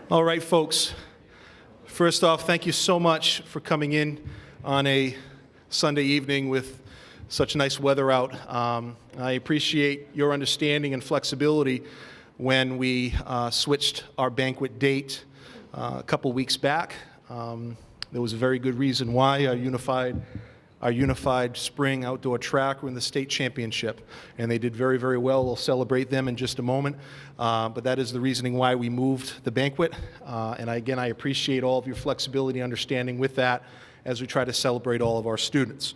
All right, folks. First off, thank you so much for coming in on a Sunday evening with such nice weather out. I appreciate your understanding and flexibility when we switched our banquet date a couple weeks back. There was a very good reason why. Our unified spring outdoor track were in the state championship, and they did very, very well. We'll celebrate them in just a moment, but that is the reasoning why we moved the banquet. And again, I appreciate all of your flexibility and understanding with that as we try to celebrate all of our students.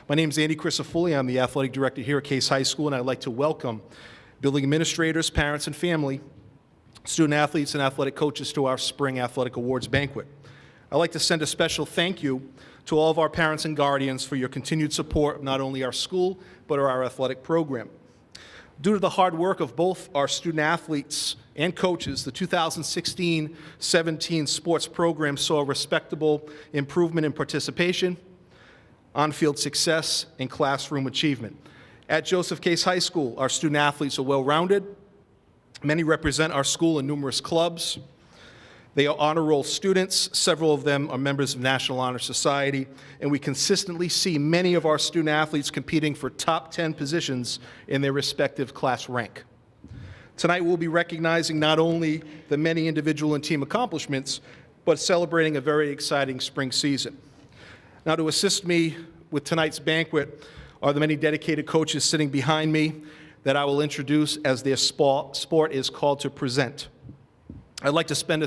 My name is Andy Crisafulli. I'm the athletic director here at Case High School, and I'd like to welcome building administrators, parents, and family, student athletes, and athletic coaches to our Spring Athletic Awards banquet. I'd like to send a special thank you to all of our parents and guardians for your continued support of not only our school, but our athletic program. Due to the hard work of both our student athletes and coaches, the 2016-17 sports program saw a respectable improvement in participation, on-field success, and classroom achievement. At Joseph Case High School, our student athletes are well-rounded. Many represent our school in numerous clubs. They are honor roll students. Several of them are members of National Honor Society, and we consistently see many of our student athletes competing for top 10 positions in their respective class rank. Tonight we'll be recognizing not only the many individual and team accomplishments, but celebrating a very exciting spring season. Now, to assist me with tonight's banquet are the many dedicated coaches sitting behind me that I will introduce as their sport is called to present. I'd like to send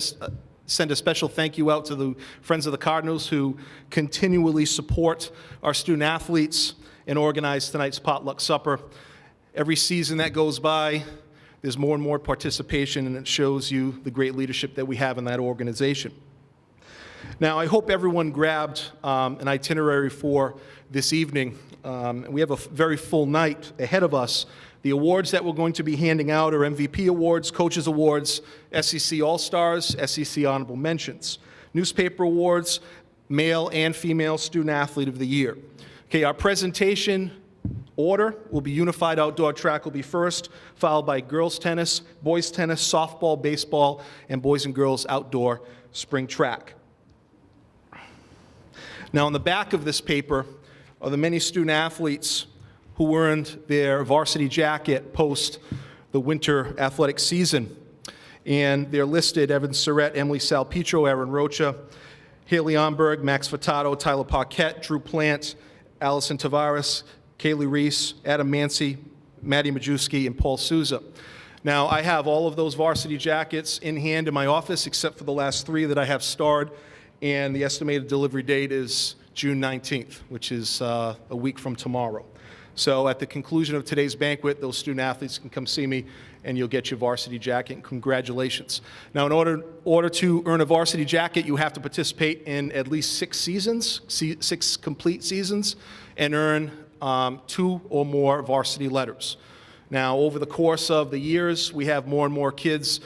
a special thank you out to the Friends of the Cardinals who continually support our student athletes and organize tonight's potluck supper. Every season that goes by, there's more and more participation, and it shows you the great leadership that we have in that organization. Now, I hope everyone grabbed an itinerary for this evening. We have a very full night ahead of us. The awards that we're going to be handing out are MVP awards, coaches awards, SEC All-Stars, SEC Honorable Mentions, newspaper awards, male and female student athlete of the year. Okay, our presentation order will be unified outdoor track will be first, followed by girls tennis, boys tennis, softball, baseball, and boys and girls outdoor spring track. Now, on the back of this paper are the many student athletes who earned their varsity jacket post the winter athletic season. And they're listed: Evan Surrett, Emily Salpetro, Aaron Rocha, Haley Omberg, Max Furtado, Tyler Paquette, Drew Plant, Allison Tavares, Kaylee Reese, Adam Mancy, Maddie Majewski, and Paul Souza. Now, I have all of those varsity jackets in hand in my office, except for the last 3 that I have starred, and the estimated delivery date is June 19th, which is a week from tomorrow. So at the conclusion of today's banquet, those student athletes can come see me, and you'll get your varsity jacket, and congratulations. Now, in order to earn a varsity jacket, you have to participate in at least 6 seasons, 6 complete seasons, and earn 2 or more varsity letters. Now, over the course of the years, we have more and more kids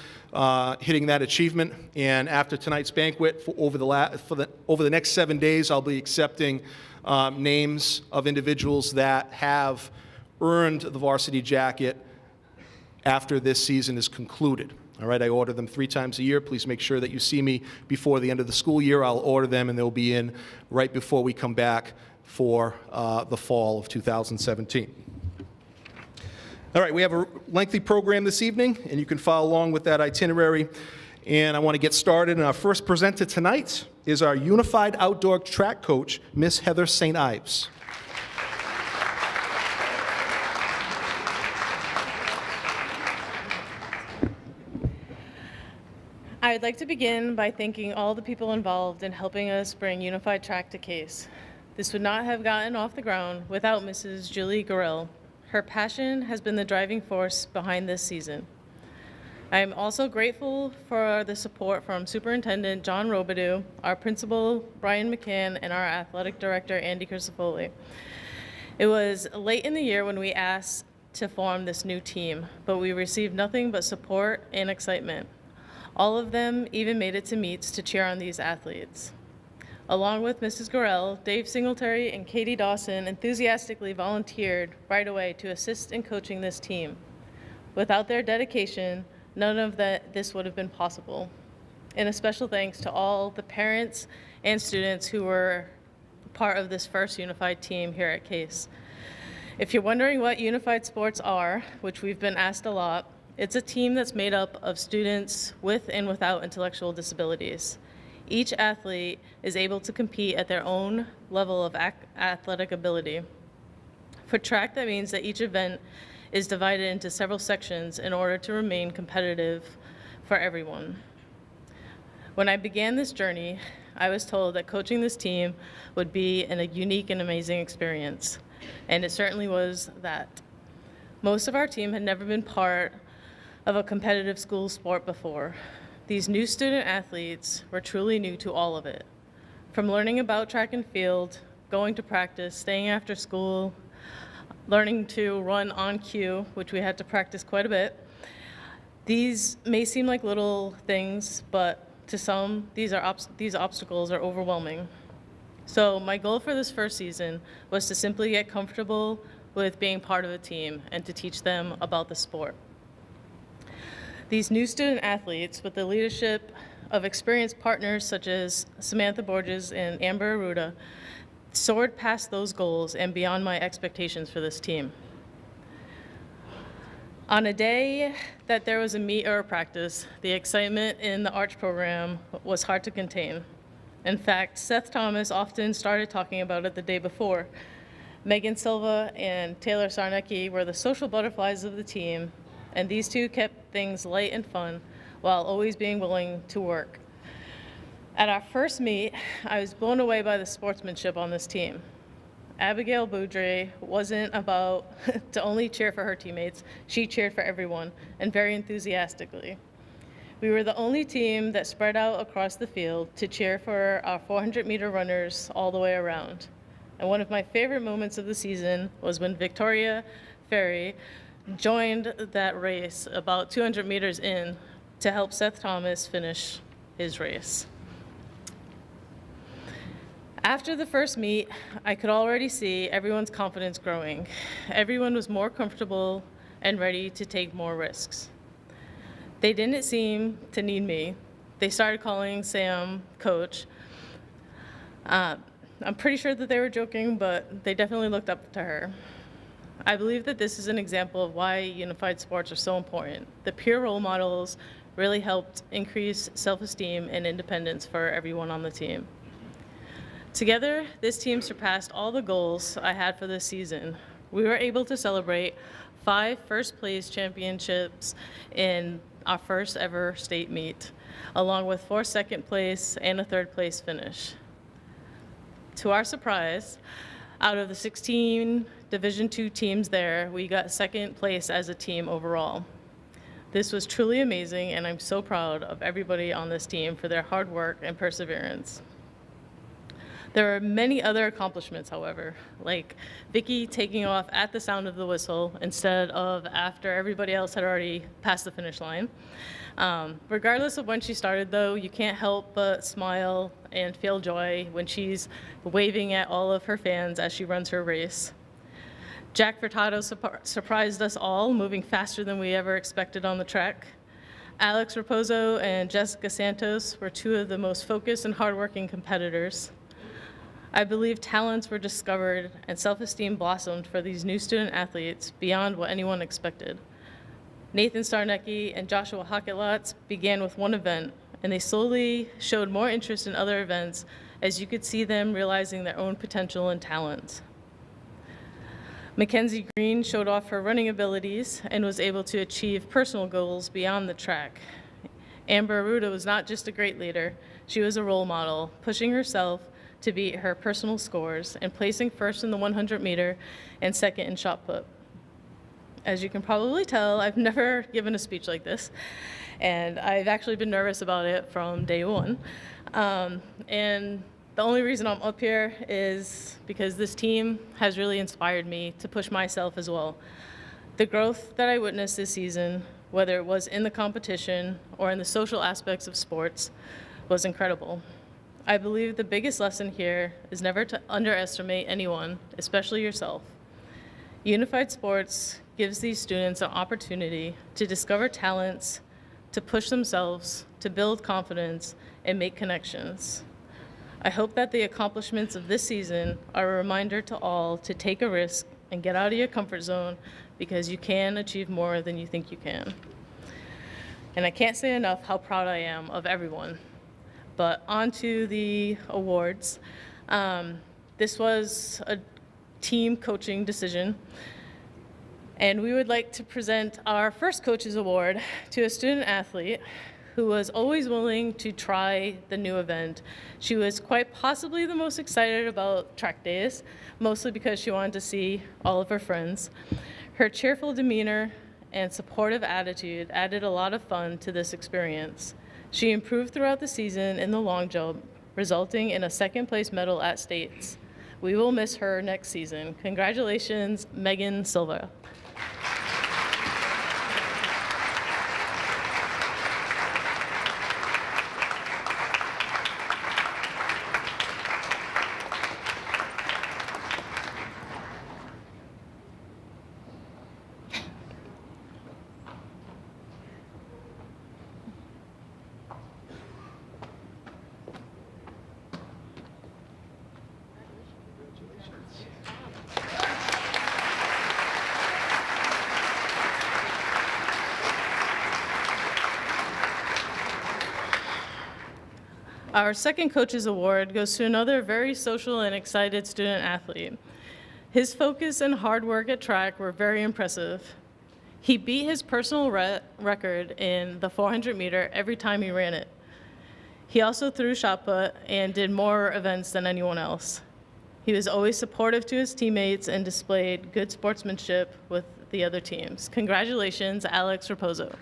hitting that achievement, and after tonight's banquet, over the next 7 days, I'll be accepting names of individuals that have earned the varsity jacket after this season is concluded. All right, I order them 3 times a year. Please make sure that you see me before the end of the school year. I'll order them, and they'll be in right before we come back for the fall of 2017. All right, we have a lengthy program this evening, and you can follow along with that itinerary. And I want to get started. And our first presenter tonight is our unified outdoor track coach, Miss Heather St. Ives. I would like to begin by thanking all the people involved in helping us bring unified track to Case. This would not have gotten off the ground without Mrs. Julie Gorell. Her passion has been the driving force behind this season. I am also grateful for the support from Superintendent John Robidoux, our principal Brian McCann, and our athletic director Andy Crisafulli. It was late in the year when we asked to form this new team, but we received nothing but support and excitement. All of them even made it to meets to cheer on these athletes. Along with Mrs. Gorell, Dave Singletary and Katie Dawson enthusiastically volunteered right away to assist in coaching this team. Without their dedication, none of this would have been possible. And a special thanks to all the parents and students who were part of this first unified team here at CASE. If you're wondering what unified sports are, which we've been asked a lot, it's a team that's made up of students with and without intellectual disabilities. Each athlete is able to compete at their own level of athletic ability. For track, that means that each event is divided into several sections in order to remain competitive for everyone. When I began this journey, I was told that coaching this team would be a unique and amazing experience, and it certainly was that. Most of our team had never been part of a competitive school sport before. These new student athletes were truly new to all of it. From learning about track and field, going to practice, staying after school, learning to run on cue, which we had to practice quite a bit. These may seem like little things, but to some, these obstacles are overwhelming. So my goal for this first season was to simply get comfortable with being part of a team and to teach them about the sport. These new student athletes, with the leadership of experienced partners such as Samantha Borges and Amber Arruda, soared past those goals and beyond my expectations for this team. On a day that there was a meet or a practice, the excitement in the Arch program was hard to contain. In fact, Seth Thomas often started talking about it the day before. Megan Silva and Taylor Sarnecki were the social butterflies of the team, and these two kept things light and fun while always being willing to work. At our first meet, I was blown away by the sportsmanship on this team. Abigail Boudre wasn't about to only cheer for her teammates, she cheered for everyone, and very enthusiastically. We were the only team that spread out across the field to cheer for our 400-meter runners all the way around. And one of my favorite moments of the season was when Victoria Ferry joined that race about 200 meters in to help Seth Thomas finish his race. After the first meet, I could already see everyone's confidence growing. Everyone was more comfortable and ready to take more risks. They didn't seem to need me. They started calling Sam coach. I'm pretty sure that they were joking, but they definitely looked up to her. I believe that this is an example of why unified sports are so important. The peer role models really helped increase self-esteem and independence for everyone on the team. Together, this team surpassed all the goals I had for this season. We were able to celebrate 5 first-place championships in our first ever state meet, along with 4 second place and a 3rd place finish. To our surprise, out of the 16 Division II teams there, we got 2nd place as a team overall. This was truly amazing, and I'm so proud of everybody on this team for their hard work and perseverance. There are many other accomplishments, however, like Vicky taking off at the sound of the whistle instead of after everybody else had already passed the finish line. Regardless of when she started, though, you can't help but smile and feel joy when she's waving at all of her fans as she runs her race. Jack Furtado surprised us all, moving faster than we ever expected on the track. Alex Raposo and Jessica Santos were 2 of the most focused and hardworking competitors. I believe talents were discovered and self-esteem blossomed for these new student athletes beyond what anyone expected. Nathan Sarnecki and Joshua Hocketlotz began with 1 event, and they slowly showed more interest in other events as you could see them realizing their own potential and talents. Mackenzie Green showed off her running abilities and was able to achieve personal goals beyond the track. Amber Arruda was not just a great leader, she was a role model, pushing herself to beat her personal scores and placing 1st in the 100-meter and 2nd in shot put. As you can probably tell, I've never given a speech like this, and I've actually been nervous about it from day 1. And the only reason I'm up here is because this team has really inspired me to push myself as well. The growth that I witnessed this season, whether it was in the competition or in the social aspects of sports, was incredible. I believe the biggest lesson here is never to underestimate anyone, especially yourself. Unified sports gives these students an opportunity to discover talents, to push themselves, to build confidence, and make connections. I hope that the accomplishments of this season are a reminder to all to take a risk and get out of your comfort zone, because you can achieve more than you think you can. And I can't say enough how proud I am of everyone. But on to the awards. This was a team coaching decision. And we would like to present our first coach's award to a student athlete who was always willing to try the new event. She was quite possibly the most excited about track days, mostly because she wanted to see all of her friends. Her cheerful demeanor and supportive attitude added a lot of fun to this experience. She improved throughout the season in the long jump, resulting in a second-place medal at States. We will miss her next season. Congratulations, Megan Silva. Our second coach's award goes to another very social and excited student athlete. His focus and hard work at track were very impressive. He beat his personal record in the 400 meter every time he ran it. He also threw shot put and did more events than anyone else. He was always supportive to his teammates and displayed good sportsmanship with the other teams. Congratulations, Alex Raposo.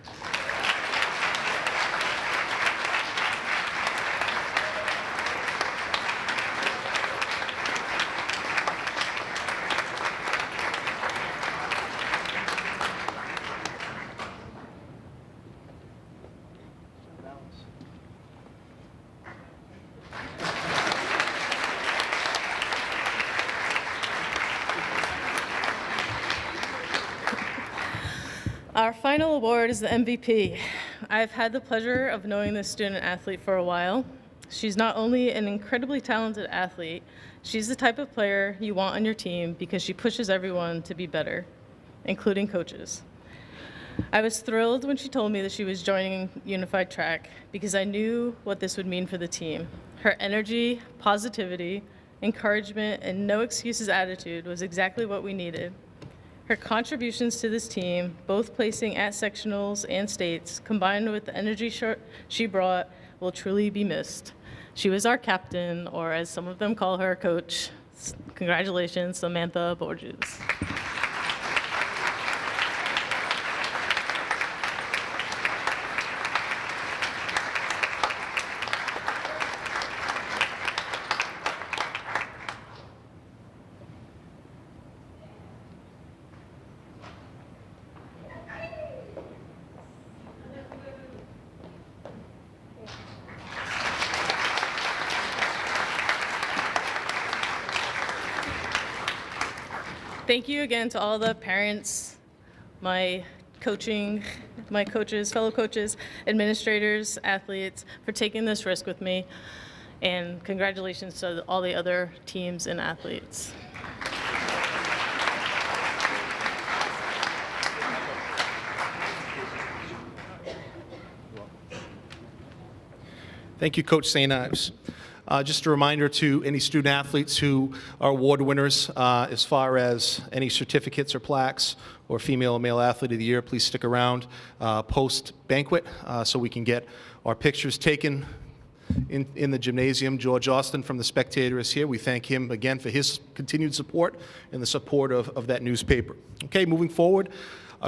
Our final award is the MVP. I've had the pleasure of knowing this student athlete for a while. She's not only an incredibly talented athlete, she's the type of player you want on your team because she pushes everyone to be better, including coaches. I was thrilled when she told me that she was joining Unified Track because I knew what this would mean for the team. Her energy, positivity, encouragement, and no excuses attitude was exactly what we needed. Her contributions to this team, both placing at sectionals and states, combined with the energy she brought, will truly be missed. She was our captain, or as some of them call her, coach. Congratulations, Samantha Borges. Thank you again to all the parents, my coaches, fellow coaches, administrators, athletes, for taking this risk with me. And congratulations to all the other teams and athletes. Thank you, Coach St. Ives. Just a reminder to any student athletes who are award winners, as far as any certificates or plaques or female or male athlete of the year, please stick around post-banquet so we can get our pictures taken in the gymnasium. George Austin from The Spectator is here. We thank him again for his continued support and the support of that newspaper. Okay, moving forward,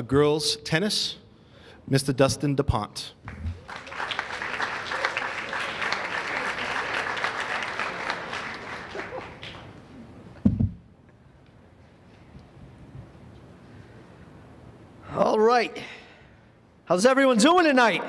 girls tennis, Mr. Dustin DuPont. All right. How's everyone doing tonight?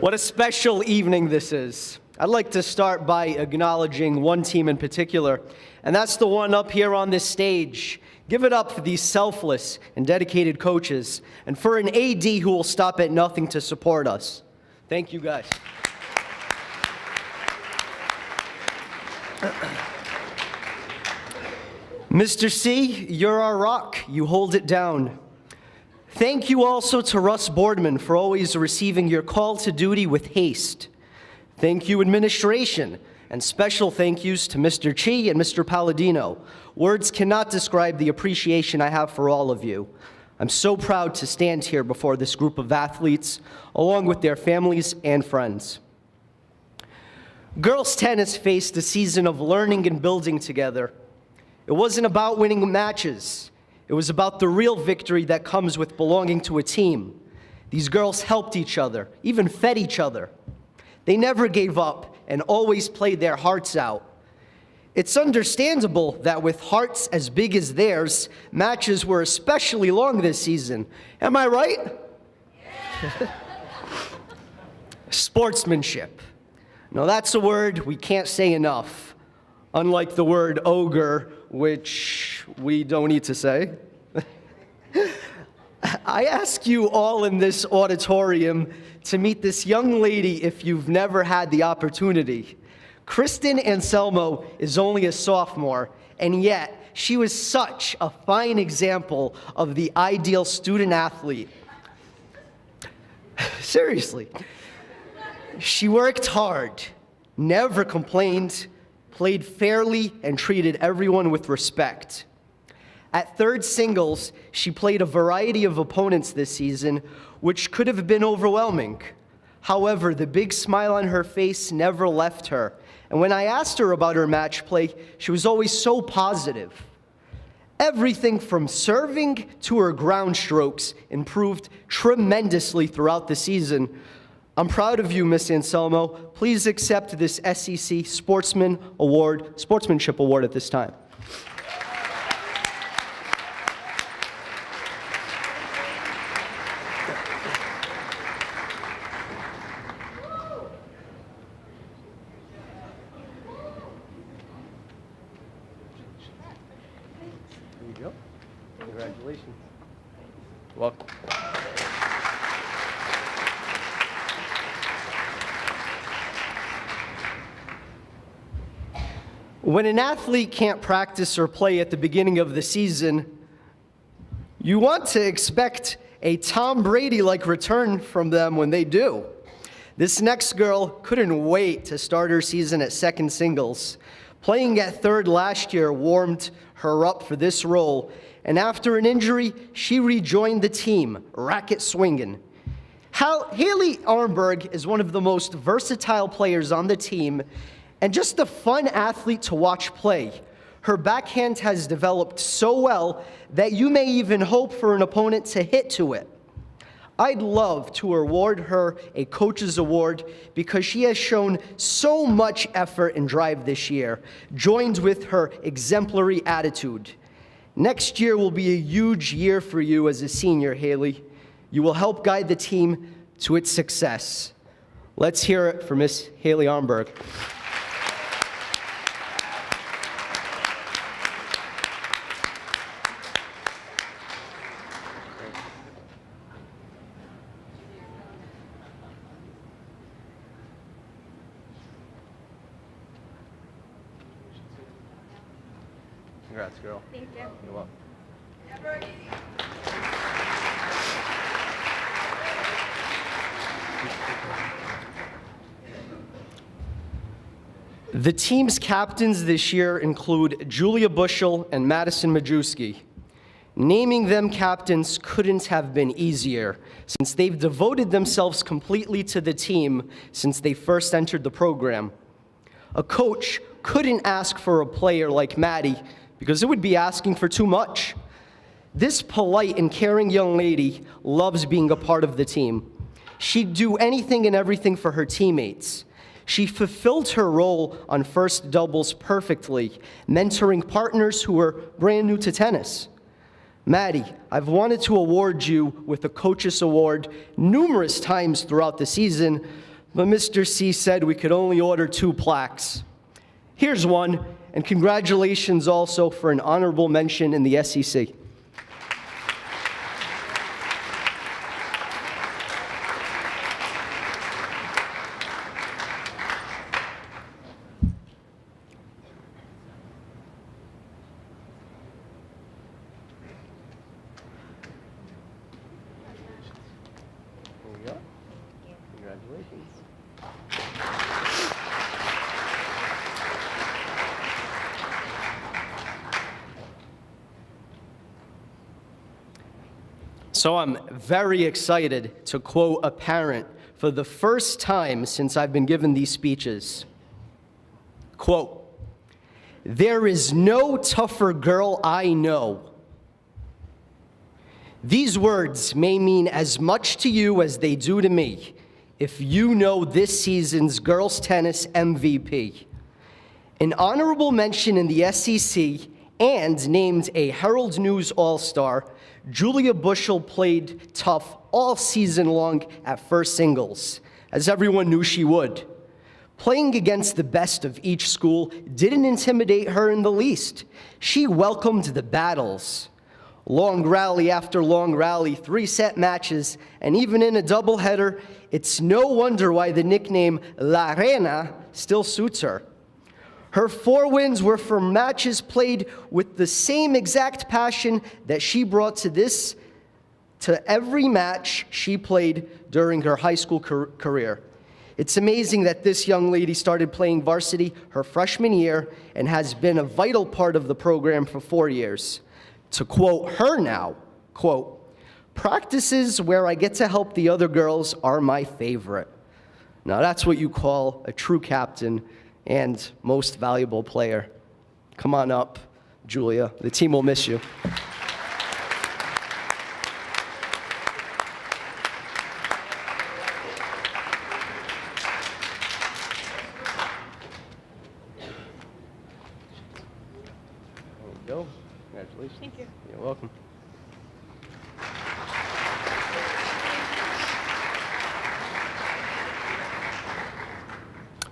What a special evening this is. I'd like to start by acknowledging one team in particular, and that's the one up here on this stage. Give it up for these selfless and dedicated coaches, and for an AD who will stop at nothing to support us. Thank you, guys. Mr. C, you're our rock. You hold it down. Thank you also to Russ Boardman for always receiving your call to duty with haste. Thank you, administration, and special thank yous to Mr. Chi and Mr. Palladino. Words cannot describe the appreciation I have for all of you. I'm so proud to stand here before this group of athletes, along with their families and friends. Girls tennis faced a season of learning and building together. It wasn't about winning matches. It was about the real victory that comes with belonging to a team. These girls helped each other, even fed each other. They never gave up and always played their hearts out. It's understandable that with hearts as big as theirs, matches were especially long this season. Am I right? Yeah. Sportsmanship. Now that's a word we can't say enough, unlike the word ogre, which we don't need to say. I ask you all in this auditorium to meet this young lady if you've never had the opportunity. Kristen Anselmo is only a sophomore, and yet she was such a fine example of the ideal student athlete. Seriously. She worked hard, never complained, played fairly, and treated everyone with respect. At third singles, she played a variety of opponents this season, which could have been overwhelming. However, the big smile on her face never left her, and when I asked her about her match play, she was always so positive. Everything from serving to her ground strokes improved tremendously throughout the season. I'm proud of you, Miss Anselmo. Please accept this SEC Sportsmanship Award at this time. There you go. Congratulations. Welcome. When an athlete can't practice or play at the beginning of the season, you want to expect a Tom Brady-like return from them when they do. This next girl couldn't wait to start her season at second singles. Playing at third last year warmed her up for this role, and after an injury, she rejoined the team, racket swinging. Haley Armberg is one of the most versatile players on the team, and just a fun athlete to watch play. Her backhand has developed so well that you may even hope for an opponent to hit to it. I'd love to award her a coach's award because she has shown so much effort and drive this year, joined with her exemplary attitude. Next year will be a huge year for you as a senior, Haley. You will help guide the team to its success. Let's hear it for Miss Haley Armberg. Congrats, girl. Thank you. You're welcome. The team's captains this year include Julia Bushel and Madison Majewski. Naming them captains couldn't have been easier, since they've devoted themselves completely to the team since they first entered the program. A coach couldn't ask for a player like Maddie because it would be asking for too much. This polite and caring young lady loves being a part of the team. She'd do anything and everything for her teammates. She fulfilled her role on first doubles perfectly, mentoring partners who were brand new to tennis. Maddie, I've wanted to award you with a Coach's Award numerous times throughout the season, but Mr. C said we could only order 2 plaques. Here's one, and congratulations also for an honorable mention in the SEC. So I'm very excited to quote a parent for the first time since I've been given these speeches. Quote, "There is no tougher girl I know." These words may mean as much to you as they do to me if you know this season's girls tennis MVP. An honorable mention in the SEC and named a Herald News All-Star, Julia Bushell played tough all season long at first singles, as everyone knew she would. Playing against the best of each school didn't intimidate her in the least. She welcomed the battles. Long rally after long rally, 3-set matches, and even in a doubleheader, it's no wonder why the nickname La Reina still suits her. Her 4 wins were for matches played with the same exact passion that she brought to every match she played during her high school career. It's amazing that this young lady started playing varsity her freshman year and has been a vital part of the program for 4 years. To quote her now, quote, "Practices where I get to help the other girls are my favorite." Now that's what you call a true captain and most valuable player. Come on up, Julia. The team will miss you. There we go. Congratulations. Thank you. You're welcome.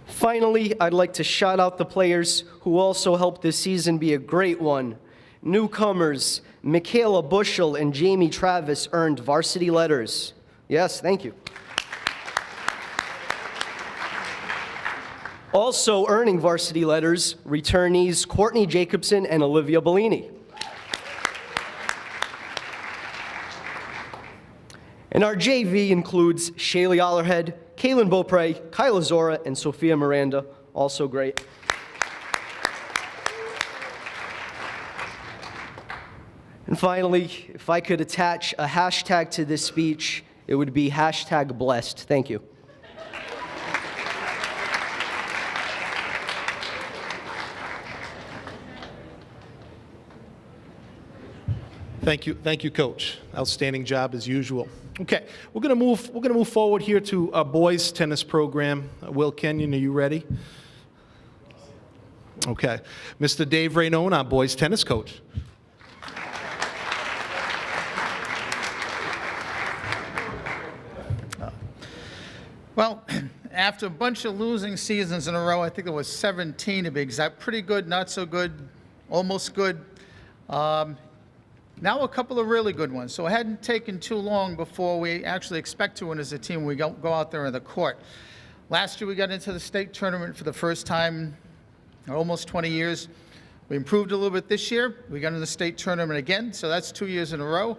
Finally, I'd like to shout out the players who also helped this season be a great one. Newcomers, Michaela Bushell and Jamie Travis earned varsity letters. Yes, thank you. Also earning varsity letters, returnees Courtney Jacobson and Olivia Bellini. And our JV includes Shaylee Ollerhead, Kaylin Beaupre, Kyla Zora, and Sophia Miranda, also great. And finally, if I could attach a hashtag to this speech, it would be #blessed. Thank you. Thank you, Coach. Outstanding job as usual. Okay, we're gonna move forward here to our boys tennis program. Will Kenyon, are you ready? Okay, Mr. Dave Raynone, our boys tennis coach. Well, after a bunch of losing seasons in a row, I think it was 17 to be exact, pretty good, not so good, almost good. Now a couple of really good ones. So it hadn't taken too long before we actually expect to win as a team. We go out there in the court. Last year we got into the state tournament for the first time in almost 20 years. We improved a little bit this year. We got into the state tournament again, so that's 2 years in a row.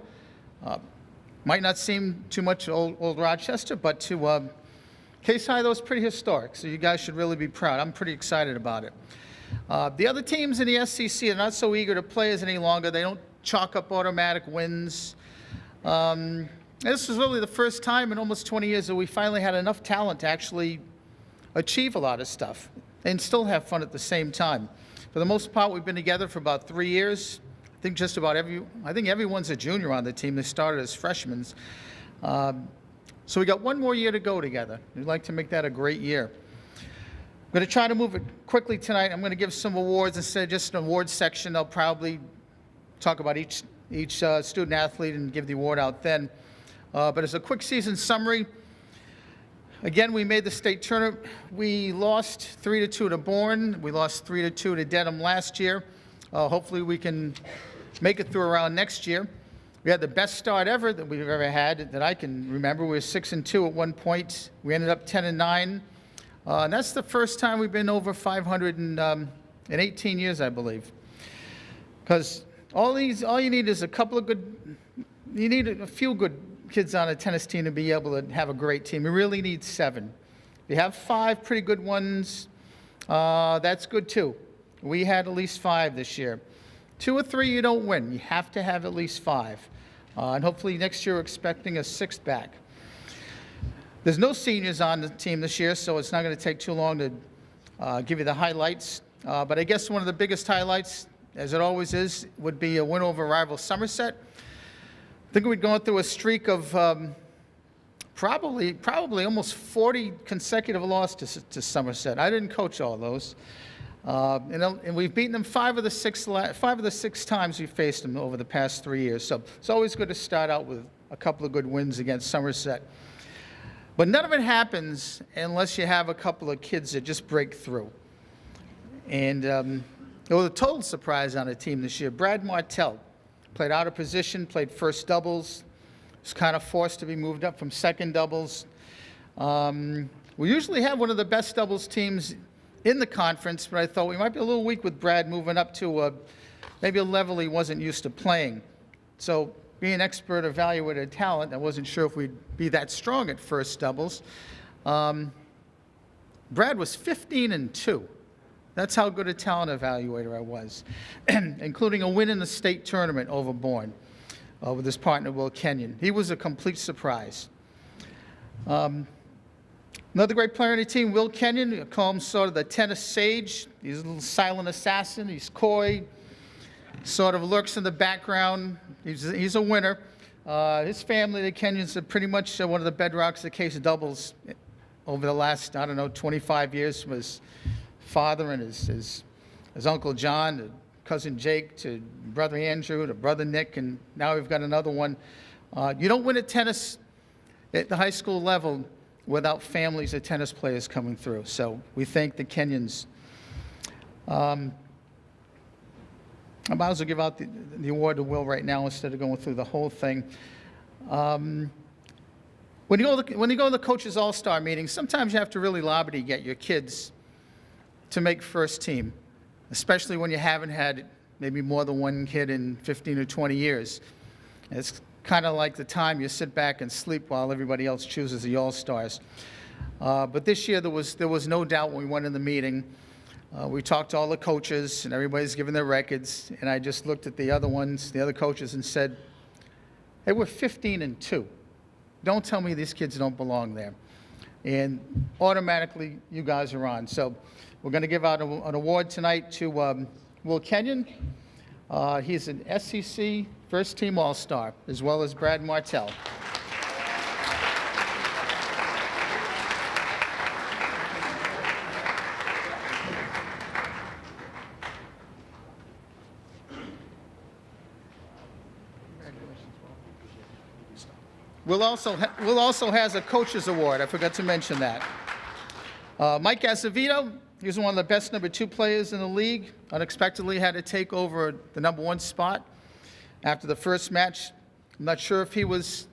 Might not seem too much old Rochester, but to Case High, that was pretty historic, so you guys should really be proud. I'm pretty excited about it. The other teams in the SEC are not so eager to play us any longer. They don't chalk up automatic wins. This was really the first time in almost 20 years that we finally had enough talent to actually achieve a lot of stuff and still have fun at the same time. For the most part, we've been together for about 3 years. I think just about I think everyone's a junior on the team. They started as freshmen. So we got 1 more year to go together. We'd like to make that a great year. I'm going to try to move it quickly tonight. I'm going to give some awards instead of just an awards section. I'll probably talk about each student athlete and give the award out then. But as a quick season summary, Again, we made the state tournament. We lost 3-2 to Bourne. We lost 3-2 to Dedham last year. Hopefully we can make it through around next year. We had the best start ever that we've ever had that I can remember. We were 6-2 at one point. We ended up 10-9. And that's the first time we've been over 500 in 18 years, I believe. Because all you need is you need a few good kids on a tennis team to be able to have a great team. You really need 7. If you have 5 pretty good ones, that's good too. We had at least 5 this year. 2 or 3 you don't win. You have to have at least 5. And hopefully next year we're expecting a 6th back. There's no seniors on the team this year, so it's not going to take too long to give you the highlights. But I guess one of the biggest highlights, as it always is, would be a win over rival Somerset. I think we're going through a streak of probably almost 40 consecutive losses to Somerset. I didn't coach all those. And we've beaten them 5 of the 6 times we faced them over the past 3 years. So it's always good to start out with a couple of good wins against Somerset. But none of it happens unless you have a couple of kids that just break through. And it was a total surprise on the team this year. Brad Martell played out of position, played first doubles, was kind of forced to be moved up from second doubles. We usually have one of the best doubles teams in the conference, but I thought we might be a little weak with Brad moving up to maybe a level he wasn't used to playing. So being an expert evaluated talent, I wasn't sure if we'd be that strong at first doubles. Brad was 15-2. That's how good a talent evaluator I was, including a win in the state tournament over Bourne with his partner, Will Kenyon. He was a complete surprise. Another great player on the team, Will Kenyon. You call him sort of the tennis sage. He's a little silent assassin. He's coy, sort of lurks in the background. He's a winner. His family, the Kenyons, are pretty much one of the bedrocks of the case of doubles over the last, 25 years, from his father and his Uncle John, to cousin Jake, to brother Andrew, to brother Nick, and now we've got another one. You don't win at tennis at the high school level without families of tennis players coming through. So we thank the Kenyons. I might as well give out the award to Will right now instead of going through the whole thing. When you go to the Coaches All-Star meeting, sometimes you have to really lobby to get your kids to make first team, especially when you haven't had maybe more than one kid in 15 or 20 years. It's kind of like the time you sit back and sleep while everybody else chooses the All-Stars. But this year there was no doubt when we went in the meeting. We talked to all the coaches, and everybody's giving their records, and I just looked at the other coaches, and said, hey, we're 15-2. Don't tell me these kids don't belong there. And automatically, you guys are on. So we're going to give out an award tonight to Will Kenyon. He's an SEC first-team All-Star, as well as Brad Martell. Will also has a coach's award. I forgot to mention that. Mike Acevedo, he was one of the best number 2 players in the league. Unexpectedly had to take over the number 1 spot after the first match. I'm not sure if he really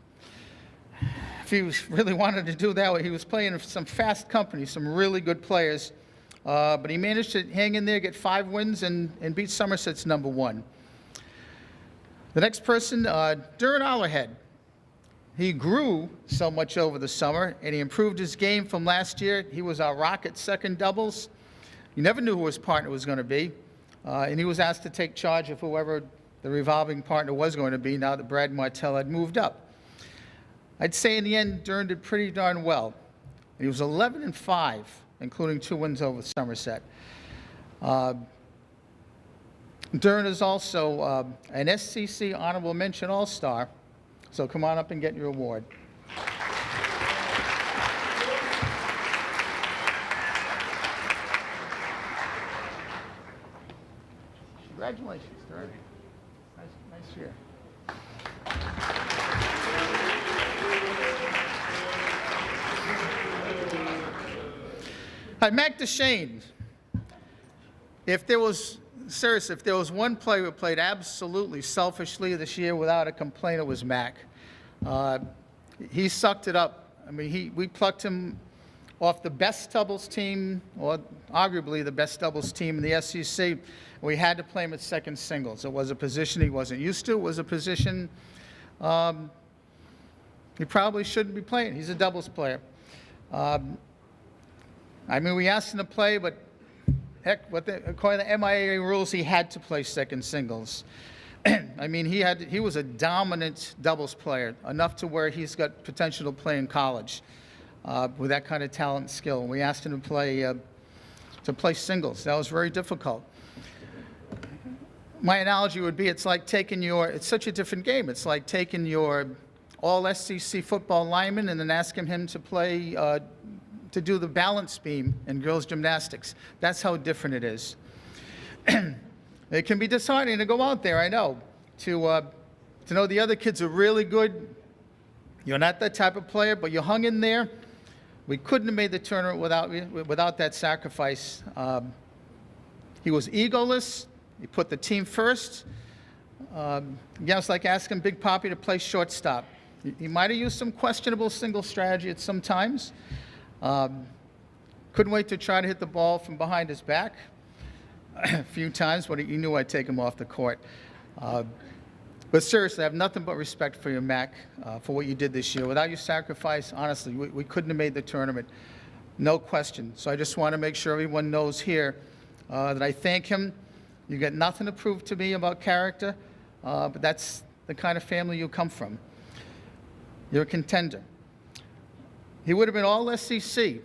wanted to do that. He was playing some fast company, some really good players. But he managed to hang in there, get 5 wins, and beat Somerset's number 1. The next person, Duran Allerhead. He grew so much over the summer, and he improved his game from last year. He was our rock at second doubles. You never knew who his partner was going to be, and he was asked to take charge of whoever the revolving partner was going to be now that Brad Martell had moved up. I'd say in the end, Duran did pretty darn well. He was 11-5, including 2 wins over Somerset. Duran is also an SCC Honorable Mention All-Star. So come on up and get your award. Congratulations, Duran. Nice year. Mac DeShane, if there was one player who played absolutely selfishly this year without a complaint, it was Mac. He sucked it up. I mean, we plucked him off the best doubles team, or arguably the best doubles team in the SEC. We had to play him at second singles. It was a position he wasn't used to. It was a position he probably shouldn't be playing. He's a doubles player. I mean, we asked him to play, but heck, according to the MIAA rules, he had to play second singles. I mean, he was a dominant doubles player, enough to where he's got potential to play in college with that kind of talent and skill. And we asked him to play singles. That was very difficult. My analogy would be, it's such a different game. It's like taking your all-SEC football lineman and then asking him to play, to do the balance beam in girls' gymnastics. That's how different it is. It can be disheartening to go out there, I know, to know the other kids are really good. You're not that type of player, but you hung in there. We couldn't have made the tournament without that sacrifice. He was egoless. He put the team first. Again, it's like asking Big Papi to play shortstop. He might have used some questionable single strategy at some times. Couldn't wait to try to hit the ball from behind his back a few times, but he knew I'd take him off the court. But seriously, I have nothing but respect for you, Mac, for what you did this year. Without your sacrifice, honestly, we couldn't have made the tournament. No question. So I just want to make sure everyone knows here that I thank him. You got nothing to prove to me about character, but that's the kind of family you come from. You're a contender. He would have been all SEC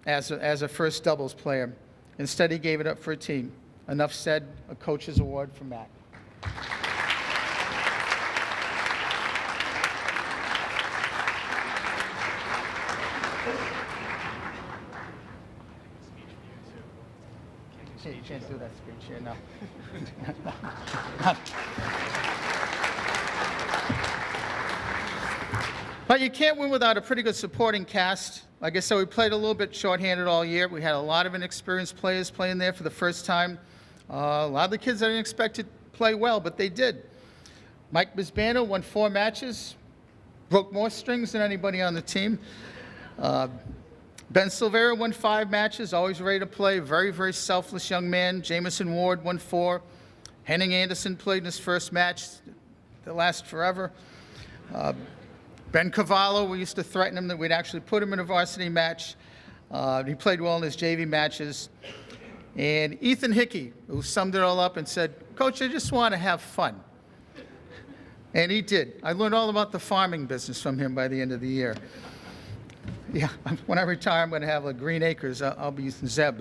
as a first doubles player. Instead, he gave it up for a team. Enough said, a coach's award for Mac. Hey, you can't do that speech here, no. But you can't win without a pretty good supporting cast. Like I said, we played a little bit shorthanded all year. We had a lot of inexperienced players playing there for the first time. A lot of the kids I didn't expect to play well, but they did. Mike Bisbano won 4 matches, broke more strings than anybody on the team. Ben Silvera won 5 matches, always ready to play. Very, very selfless young man. Jamison Ward won 4. Henning Anderson played in his first match that lasted forever. Ben Cavallo, we used to threaten him that we'd actually put him in a varsity match. He played well in his JV matches. And Ethan Hickey, who summed it all up and said, "Coach, I just want to have fun." And he did. I learned all about the farming business from him by the end of the year. Yeah, when I retire, I'm going to have green acres. I'll be using Zeb.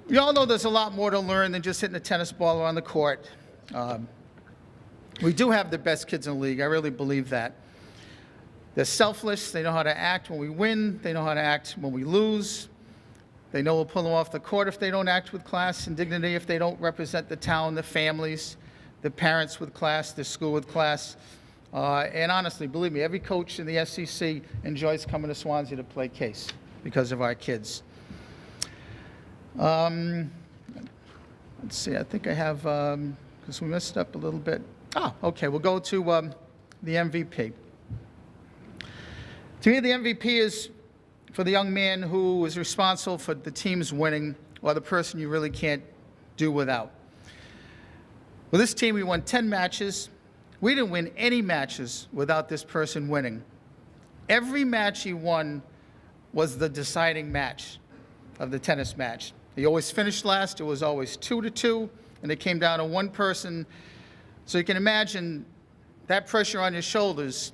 You all know there's a lot more to learn than just hitting a tennis ball around the court. We do have the best kids in the league. I really believe that. They're selfless. They know how to act when we win. They know how to act when we lose. They know we'll pull them off the court if they don't act with class and dignity, if they don't represent the town, the families, the parents with class, the school with class. And honestly, believe me, every coach in the SEC enjoys coming to Swansea to play case because of our kids. Let's see, I think I have, because we messed up a little bit. Oh, okay, we'll go to the MVP. To me, the MVP is for the young man who is responsible for the team's winning, or the person you really can't do without. With this team, we won 10 matches. We didn't win any matches without this person winning. Every match he won was the deciding match of the tennis match. He always finished last. It was always 2-2, and it came down to one person. So you can imagine that pressure on your shoulders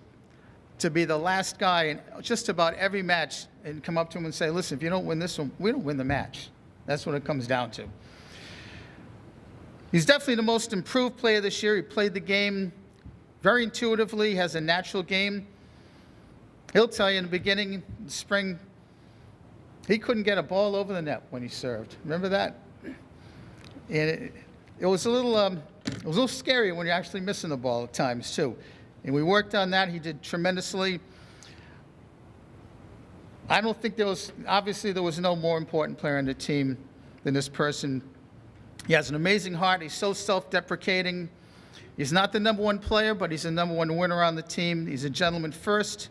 to be the last guy in just about every match and come up to him and say, "Listen, if you don't win this one, we don't win the match." That's what it comes down to. He's definitely the most improved player this year. He played the game very intuitively, has a natural game. He'll tell you in the beginning, in the spring, he couldn't get a ball over the net when he served. Remember that? And it was a little scary when you're actually missing the ball at times, too. And we worked on that. He did tremendously. I don't think obviously there was no more important player on the team than this person. He has an amazing heart. He's so self-deprecating. He's not the #1 player, but he's the #1 winner on the team. He's a gentleman first,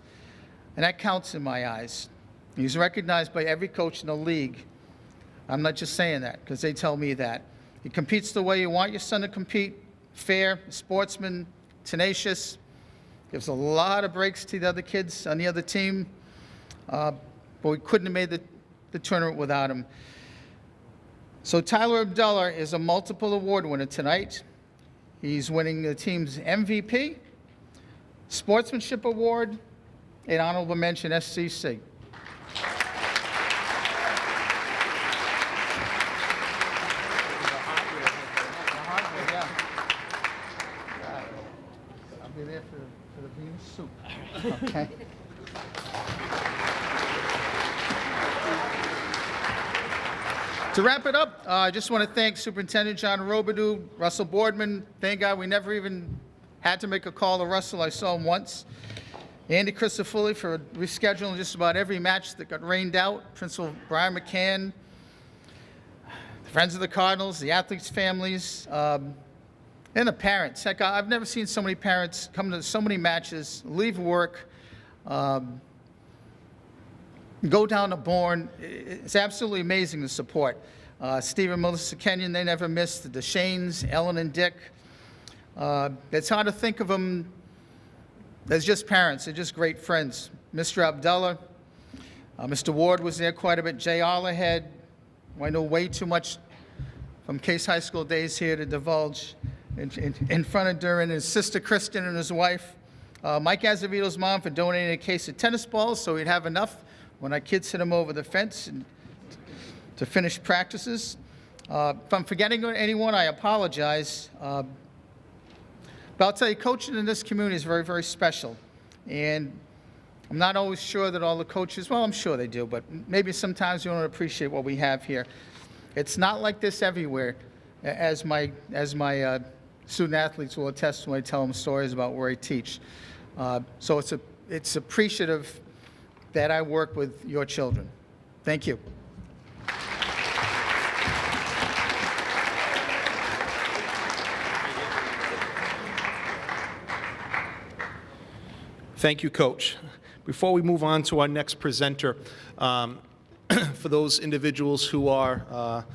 and that counts in my eyes. He's recognized by every coach in the league. I'm not just saying that because they tell me that. He competes the way you want your son to compete, fair, sportsman, tenacious, gives a lot of breaks to the other kids on the other team, but we couldn't have made the tournament without him. So Tyler Abdullah is a multiple award winner tonight. He's winning the team's MVP, Sportsmanship Award, and honorable mention SCC. I'll be there for the bean soup. Okay. To wrap it up, I just want to thank Superintendent John Robidoux, Russell Boardman. Thank God we never even had to make a call to Russell. I saw him once. Andy Christofoli for rescheduling just about every match that got rained out. Principal Brian McCann, the Friends of the Cardinals, the athletes' families, and the parents. Heck, I've never seen so many parents come to so many matches, leave work, go down to Bourne. It's absolutely amazing, the support. Steve and Melissa Kenyon, they never missed. The Deshanes, Ellen and Dick. It's hard to think of them as just parents. They're just great friends. Mr. Abdullah, Mr. Ward was there quite a bit. Jay Arlahead, who I know way too much from Case High School days here to divulge in front of Duran. His sister Kristen and his wife. Mike Azevedo's mom for donating a case of tennis balls so he'd have enough when our kids hit him over the fence and to finish practices. If I'm forgetting anyone, I apologize. But I'll tell you, coaching in this community is very, very special. And I'm not always sure that all the coaches, well, I'm sure they do, but maybe sometimes you don't appreciate what we have here. It's not like this everywhere, as my student athletes will attest when I tell them stories about where I teach. So it's appreciative that I work with your children. Thank you. Thank you, Coach. Before we move on to our next presenter, for those individuals who are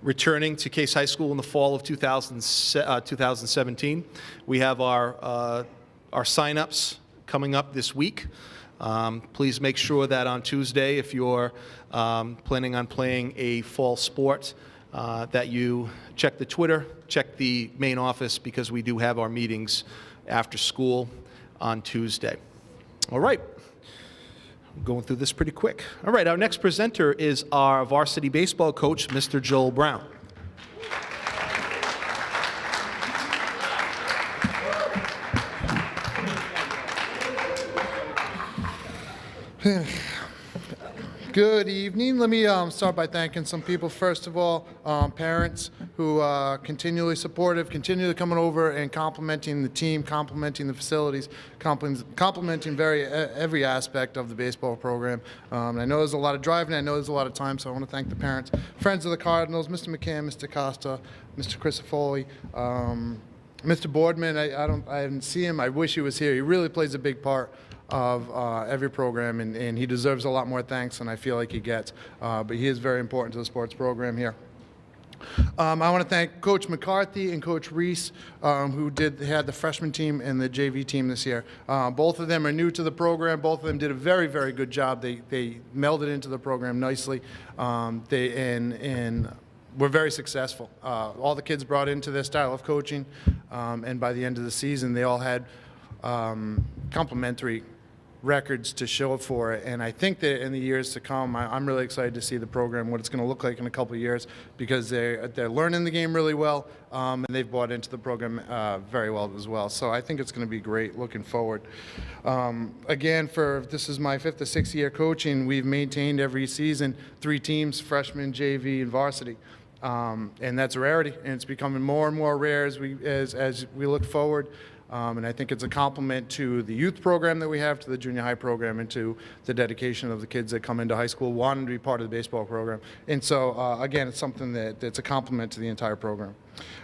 returning to Case High School in the fall of 2017, we have our sign-ups coming up this week. Please make sure that on Tuesday, if you're planning on playing a fall sport, that you check the Twitter, check the main office, because we do have our meetings after school on Tuesday. All right. I'm going through this pretty quick. All right, our next presenter is our varsity baseball coach, Mr. Joel Brown. Good evening. Let me start by thanking some people. First of all, parents who are continually supportive, continually coming over and complimenting the team, complimenting the facilities, complimenting every aspect of the baseball program. I know there's a lot of driving. I know there's a lot of time, so I want to thank the parents. Friends of the Cardinals, Mr. McCann, Mr. Costa, Mr. Christofoli, Mr. Boardman. I didn't see him. I wish he was here. He really plays a big part of every program, and he deserves a lot more thanks than I feel like he gets. But he is very important to the sports program here. I want to thank Coach McCarthy and Coach Reese, who had the freshman team and the JV team this year. Both of them are new to the program. Both of them did a very, very good job. They melded into the program nicely, and were very successful. All the kids brought into their style of coaching, and by the end of the season, they all had complimentary records to show for it, and I think that in the years to come, I'm really excited to see the program, what it's going to look like in a couple of years, because they're learning the game really well, and they've bought into the program very well as well. So I think it's going to be great looking forward. Again, this is my 5th or 6th year coaching. We've maintained every season 3 teams, freshman, JV, and varsity. And that's a rarity, and it's becoming more and more rare as we look forward. And I think it's a compliment to the youth program that we have, to the junior high program, and to the dedication of the kids that come into high school wanting to be part of the baseball program. And so, again, it's something that's a compliment to the entire program.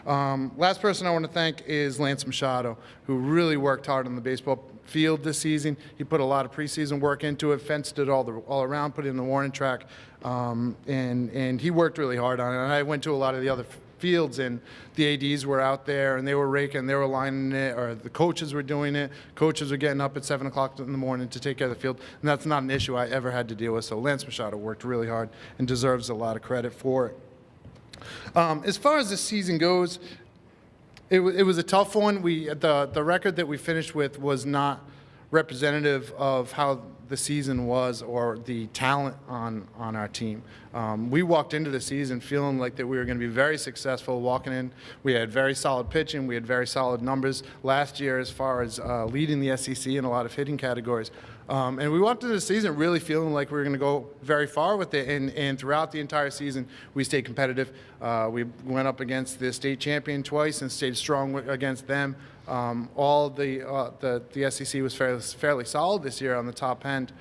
Last person I want to thank is Lance Machado, who really worked hard on the baseball field this season. He put a lot of preseason work into it, fenced it all around, put it in the warning track, and he worked really hard on it. And I went to a lot of the other fields, and the ADs were out there, and they were raking, they were lining it, or the coaches were doing it. Coaches were getting up at 7 o'clock in the morning to take care of the field, and that's not an issue I ever had to deal with. So Lance Machado worked really hard and deserves a lot of credit for it. As far as the season goes, it was a tough one. The record that we finished with was not representative of how the season was or the talent on our team. We walked into the season feeling like that we were going to be very successful. Walking in, we had very solid pitching. We had very solid numbers last year as far as leading the SEC in a lot of hitting categories. And we walked into the season really feeling like we were going to go very far with it. And throughout the entire season, we stayed competitive. We went up against the state champion twice and stayed strong against them. All the SEC was fairly solid this year on the top end.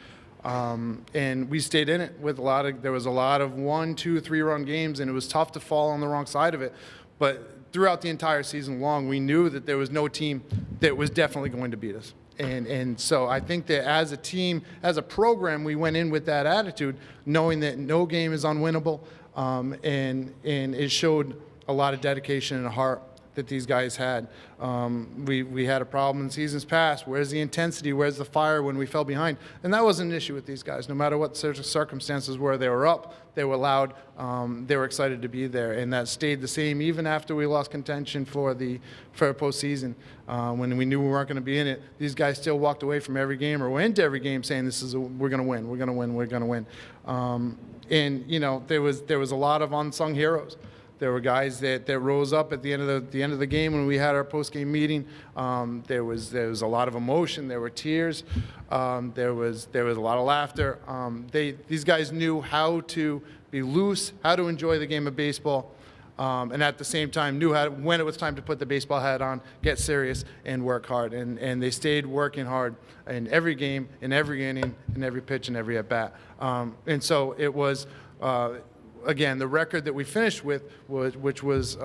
And we stayed in it with there was a lot of 1, 2, 3-run games, and it was tough to fall on the wrong side of it. But throughout the entire season long, we knew that there was no team that was definitely going to beat us. And so I think that as a team, as a program, we went in with that attitude, knowing that no game is unwinnable, and it showed a lot of dedication and heart that these guys had. We had a problem in seasons past. Where's the intensity? Where's the fire when we fell behind? And that wasn't an issue with these guys. No matter what circumstances were, they were up, they were loud, they were excited to be there. And that stayed the same even after we lost contention for postseason. When we knew we weren't going to be in it, these guys still walked away from every game or went into every game saying, we're going to win, we're going to win, we're going to win. And, you know, there was a lot of unsung heroes. There were guys that rose up at the end of the game when we had our post-game meeting. There was a lot of emotion. There were tears. There was a lot of laughter. These guys knew how to be loose, how to enjoy the game of baseball, and at the same time knew when it was time to put the baseball hat on, get serious, and work hard. And they stayed working hard in every game, in every inning, in every pitch, and every at-bat. And so it was. Again, the record that we finished with which was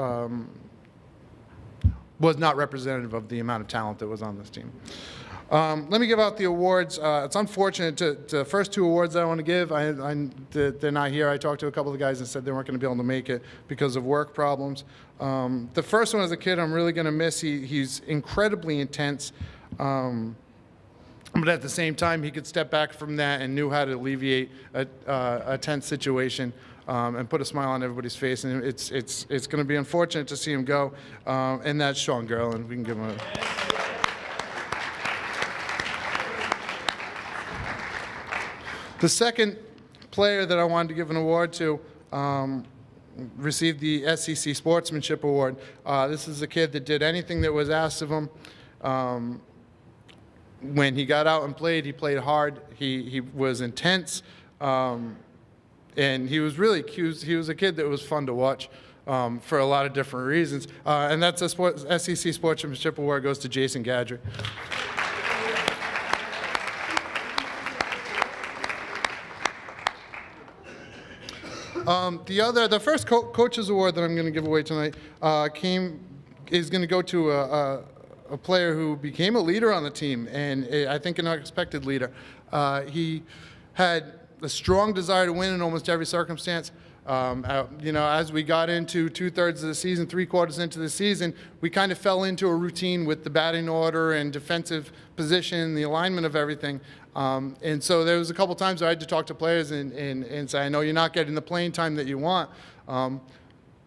not representative of the amount of talent that was on this team. Let me give out the awards. It's unfortunate the first 2 awards that I want to give, they're not here. I talked to a couple of guys and said they weren't going to be able to make it because of work problems. The first one is a kid I'm really going to miss. He's incredibly intense. But at the same time, he could step back from that and knew how to alleviate a tense situation. And put a smile on everybody's face, and it's going to be unfortunate to see him go, and that's Sean Gerland. We can give him a... The second player that I wanted to give an award to received the SEC Sportsmanship Award. This is a kid that did anything that was asked of him. When he got out and played, he played hard. He was intense. And he was really cute. He was a kid that was fun to watch for a lot of different reasons. And that's a SEC Sportsmanship Award goes to Jason Gadry. The first Coaches Award that I'm going to give away tonight is going to go to a player who became a leader on the team, and I think an unexpected leader. He had a strong desire to win in almost every circumstance. You know, as we got into 2/3 of the season, 3/4 into the season, we kind of fell into a routine with the batting order and defensive position, the alignment of everything. And so there was a couple times where I had to talk to players and say, I know you're not getting the playing time that you want.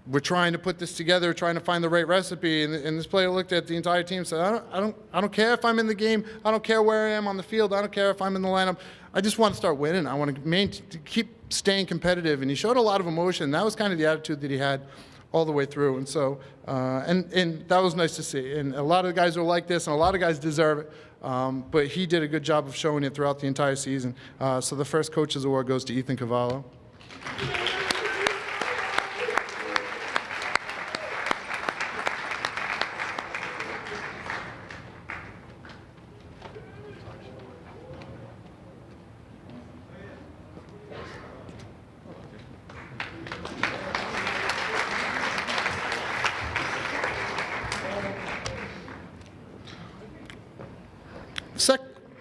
We're trying to put this together, trying to find the right recipe. And this player looked at the entire team and said, I don't care if I'm in the game. I don't care where I am on the field. I don't care if I'm in the lineup. I just want to start winning. I want to keep staying competitive. And he showed a lot of emotion. That was kind of the attitude that he had all the way through. And so, and that was nice to see. And a lot of guys are like this, and a lot of guys deserve it. But he did a good job of showing it throughout the entire season. So the first Coaches Award goes to Ethan Cavallo.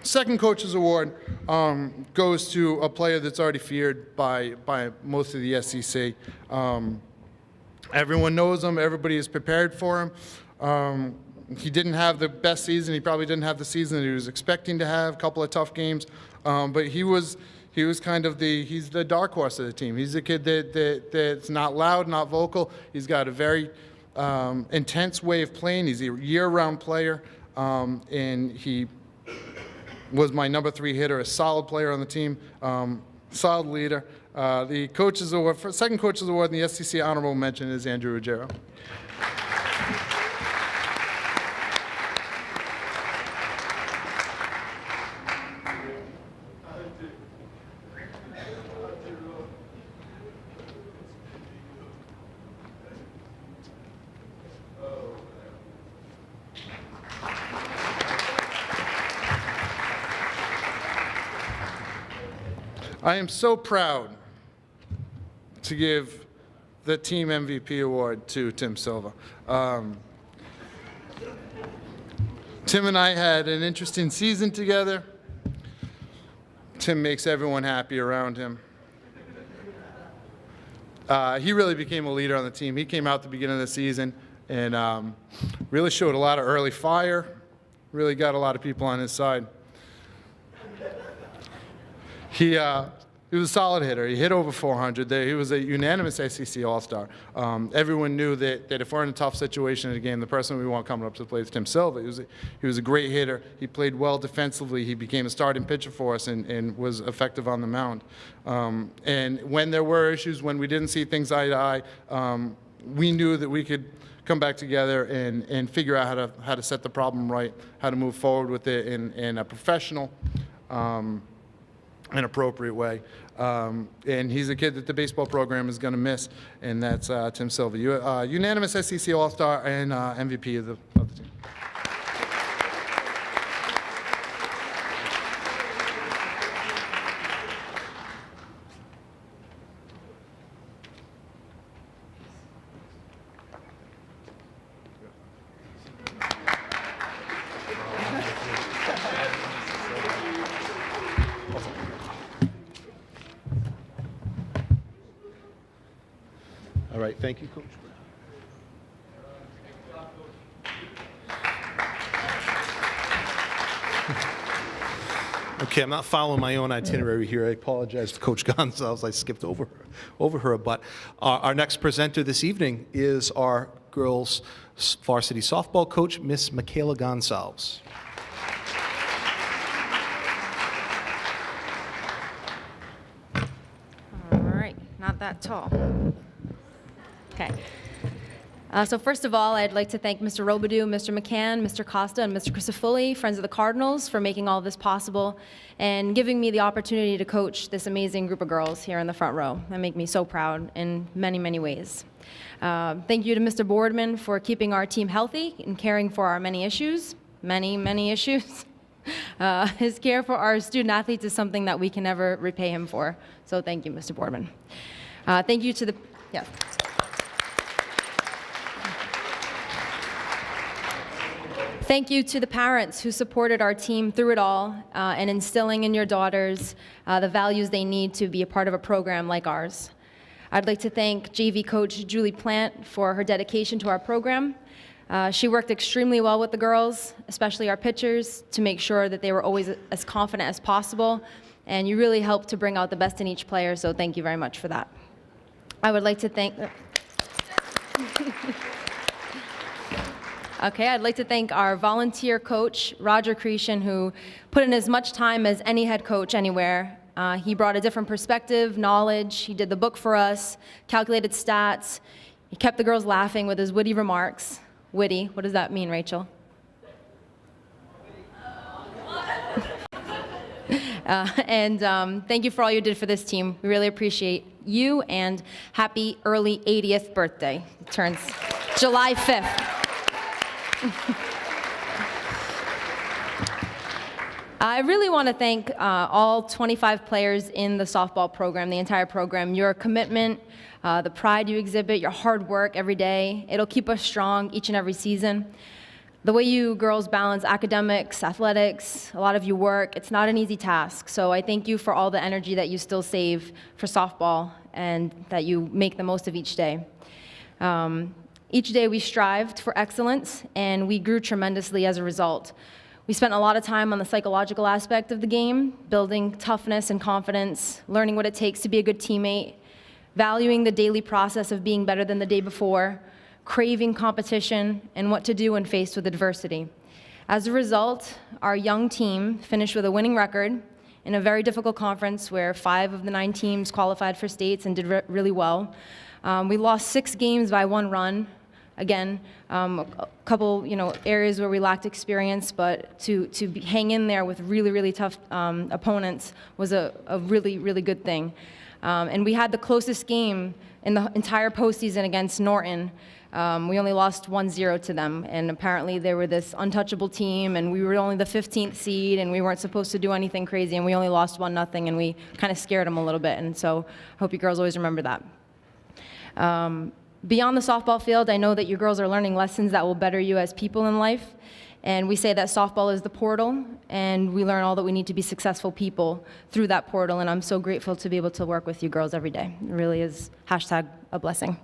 second coach's award goes to a player that's already feared by most of the SEC. Everyone knows him. Everybody is prepared for him. He didn't have the best season. He probably didn't have the season that he was expecting to have. A couple of tough games, but he was kind of he's the dark horse of the team. He's a kid that's not loud, not vocal. He's got a very intense way of playing. He's a year-round player, and he was my number 3 hitter, a solid player on the team, solid leader. The coach's award, second coach's award in the SEC honorable mention is Andrew Ruggiero. I am so proud to give the team MVP award to Tim Silva. Tim and I had an interesting season together. Tim makes everyone happy around him. He really became a leader on the team. He came out at the beginning of the season and really showed a lot of early fire, really got a lot of people on his side. He was a solid hitter. He hit over 400. He was a unanimous SEC All-Star. Everyone knew that if we're in a tough situation in a game, the person we want coming up to play is Tim Silva. He was a great hitter. He played well defensively. He became a starting pitcher for us and was effective on the mound. And when there were issues, when we didn't see things eye to eye, we knew that we could come back together and figure out how to set the problem right, how to move forward with it in a professional, an appropriate way. And he's a kid that the baseball program is going to miss, and that's Tim Silva. Unanimous SEC All-Star and MVP of the team. All right, thank you, Coach. Okay, I'm not following my own itinerary here. I apologize to Coach Gonzalez. I skipped over her. But our next presenter this evening is our girls' varsity softball coach, Miss Michaela Gonzalez. All right, not that tall. Okay. So first of all, I'd like to thank Mr. Robidoux, Mr. McCann, Mr. Costa, and Mr. Crisafulli, Friends of the Cardinals, for making all this possible and giving me the opportunity to coach this amazing group of girls here in the front row. That make me so proud in many, many ways. Thank you to Mr. Boardman for keeping our team healthy and caring for our many issues, many issues. His care for our student athletes is something that we can never repay him for. So thank you, Mr. Boardman. Thank you to the, yeah. Thank you to the parents who supported our team through it all and instilling in your daughters the values they need to be a part of a program like ours. I'd like to thank JV coach Julie Plant for her dedication to our program. She worked extremely well with the girls, especially our pitchers, to make sure that they were always as confident as possible, and you really helped to bring out the best in each player, so thank you very much for that. I would like to thank... Okay, I'd like to thank our volunteer coach, Roger Cretion, who put in as much time as any head coach anywhere. He brought a different perspective, knowledge. He did the book for us, calculated stats. He kept the girls laughing with his witty remarks. Witty, what does that mean, Rachel? Thank you for all you did for this team. We really appreciate you, and happy early 80th birthday. It turns July 5th. I really want to thank all 25 players in the softball program, the entire program. Your commitment, the pride you exhibit, your hard work every day, it'll keep us strong each and every season. The way you girls balance academics, athletics, a lot of you work, it's not an easy task. So I thank you for all the energy that you still save for softball and that you make the most of each day. Each day we strived for excellence and we grew tremendously as a result. We spent a lot of time on the psychological aspect of the game, building toughness and confidence, learning what it takes to be a good teammate, valuing the daily process of being better than the day before, craving competition, and what to do when faced with adversity. As a result, our young team finished with a winning record in a very difficult conference where 5 of the 9 teams qualified for states and did really well. We lost 6 games by 1 run. Again, a couple areas where we lacked experience, but to hang in there with really, really tough opponents was a really, really good thing. And we had the closest game in the entire postseason against Norton. We only lost 1-0 to them, and apparently they were this untouchable team, and we were only the 15th seed, and we weren't supposed to do anything crazy, and we only lost 1-0, and we kind of scared them a little bit, and so I hope you girls always remember that. Beyond the softball field, I know that you girls are learning lessons that will better you as people in life, and we say that softball is the portal, and we learn all that we need to be successful people through that portal, and I'm so grateful to be able to work with you girls every day. It really is #a blessing.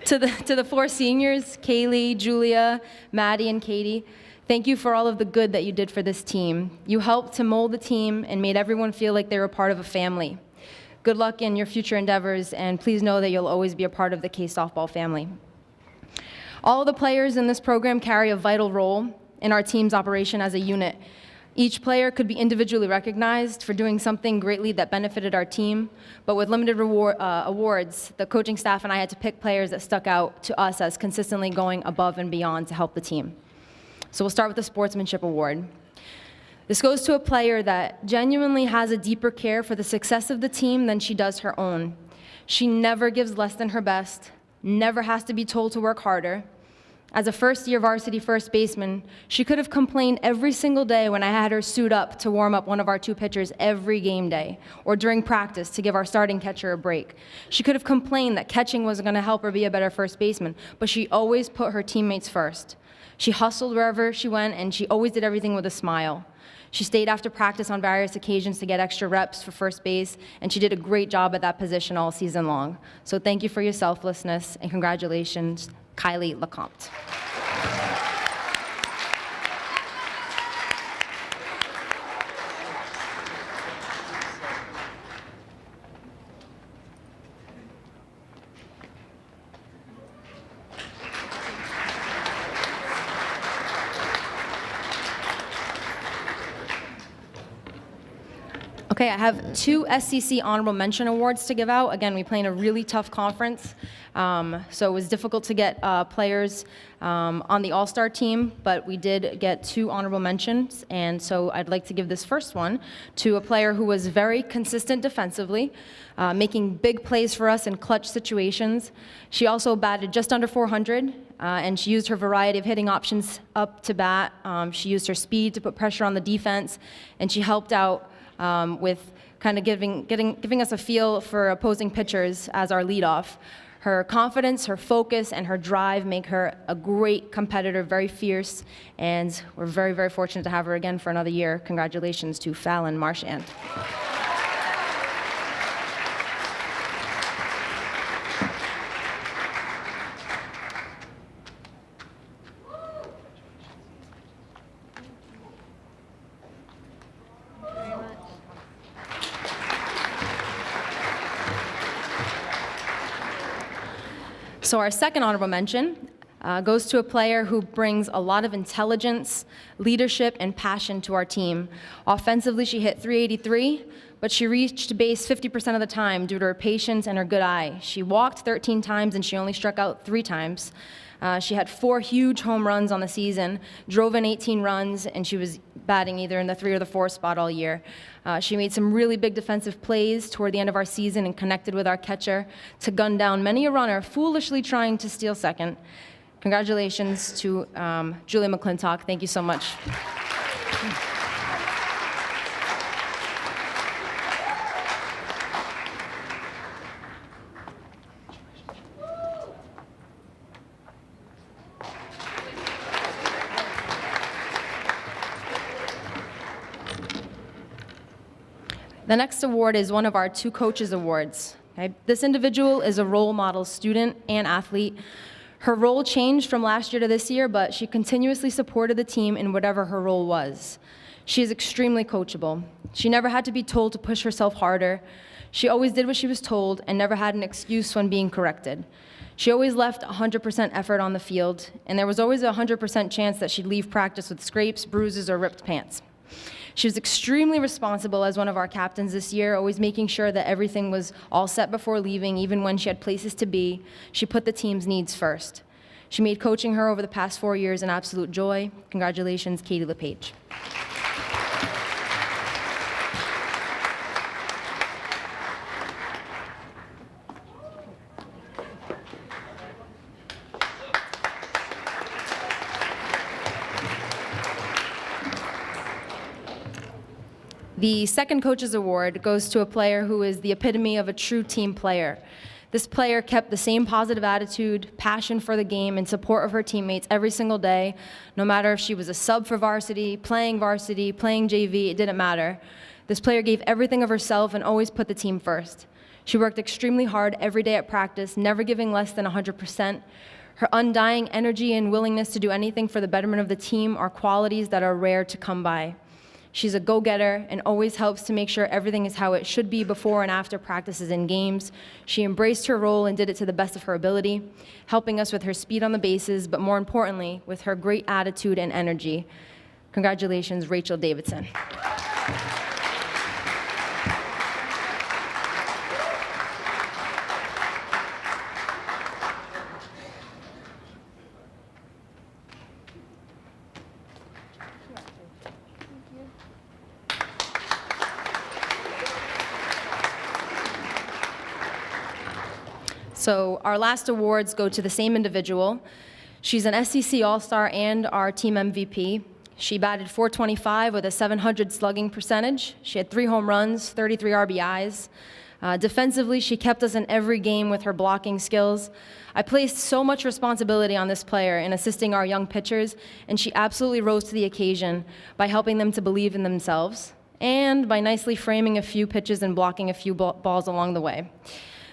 To the 4 seniors, Kaylee, Julia, Maddie, and Katie, thank you for all of the good that you did for this team. You helped to mold the team and made everyone feel like they were part of a family. Good luck in your future endeavors, and please know that you'll always be a part of the Case softball family. All of the players in this program carry a vital role in our team's operation as a unit. Each player could be individually recognized for doing something greatly that benefited our team, but with limited awards, the coaching staff and I had to pick players that stuck out to us as consistently going above and beyond to help the team. So we'll start with the Sportsmanship Award. This goes to a player that genuinely has a deeper care for the success of the team than she does her own. She never gives less than her best, never has to be told to work harder. As a first-year varsity first baseman, she could have complained every single day when I had her suit up to warm up one of our 2 pitchers every game day, or during practice to give our starting catcher a break. She could have complained that catching wasn't going to help her be a better first baseman, but she always put her teammates first. She hustled wherever she went, and she always did everything with a smile. She stayed after practice on various occasions to get extra reps for first base, and she did a great job at that position all season long. So thank you for your selflessness, and congratulations, Kylie Lecomte. Okay, I have 2 SCC Honorable Mention Awards to give out. Again, we play in a really tough conference, so it was difficult to get players on the All-Star team, but we did get 2 honorable mentions, and so I'd like to give this first one to a player who was very consistent defensively, making big plays for us in clutch situations. She also batted just under 400, and she used her variety of hitting options up to bat. She used her speed to put pressure on the defense, and she helped out with kind of giving us a feel for opposing pitchers as our leadoff. Her confidence, her focus, and her drive make her a great competitor, very fierce, and we're very, very fortunate to have her again for another year. Congratulations to Fallon Marchand. So our second honorable mention goes to a player who brings a lot of intelligence, leadership, and passion to our team. Offensively, she hit .383, but she reached base 50% of the time due to her patience and her good eye. She walked 13 times, and she only struck out 3 times. She had 4 huge home runs on the season, drove in 18 runs, and she was batting either in the 3 or the 4 spot all year. She made some really big defensive plays toward the end of our season and connected with our catcher to gun down many a runner foolishly trying to steal second. Congratulations to Julia McClintock. Thank you so much. The next award is one of our two coaches awards. Okay? This individual is a role model student and athlete. Her role changed from last year to this year, but she continuously supported the team in whatever her role was. She is extremely coachable. She never had to be told to push herself harder. She always did what she was told and never had an excuse when being corrected. She always left 100% effort on the field, and there was always a 100% chance that she'd leave practice with scrapes, bruises, or ripped pants. She was extremely responsible as one of our captains this year, always making sure that everything was all set before leaving, even when she had places to be. She put the team's needs first. She made coaching her over the past 4 years an absolute joy. Congratulations, Katie LePage. The second Coach's Award goes to a player who is the epitome of a true team player. This player kept the same positive attitude, passion for the game, and support of her teammates every single day, no matter if she was a sub for varsity, playing JV, it didn't matter. This player gave everything of herself and always put the team first. She worked extremely hard every day at practice, never giving less than 100%. Her undying energy and willingness to do anything for the betterment of the team are qualities that are rare to come by. She's a go-getter and always helps to make sure everything is how it should be before and after practices and games. She embraced her role and did it to the best of her ability, helping us with her speed on the bases, but more importantly, with her great attitude and energy. Congratulations, Rachel Davidson. So our last awards go to the same individual. She's an SEC All-Star and our team MVP. She batted .425 with a .700 slugging percentage. She had 3 home runs, 33 RBIs. Defensively, she kept us in every game with her blocking skills. I placed so much responsibility on this player in assisting our young pitchers, and she absolutely rose to the occasion by helping them to believe in themselves and by nicely framing a few pitches and blocking a few balls along the way.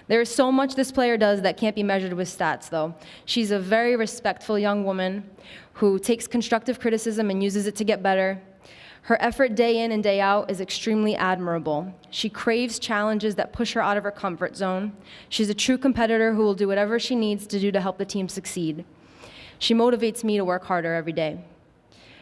There is so much this player does that can't be measured with stats, though. She's a very respectful young woman who takes constructive criticism and uses it to get better. Her effort day in and day out is extremely admirable. She craves challenges that push her out of her comfort zone. She's a true competitor who will do whatever she needs to do to help the team succeed. She motivates me to work harder every day.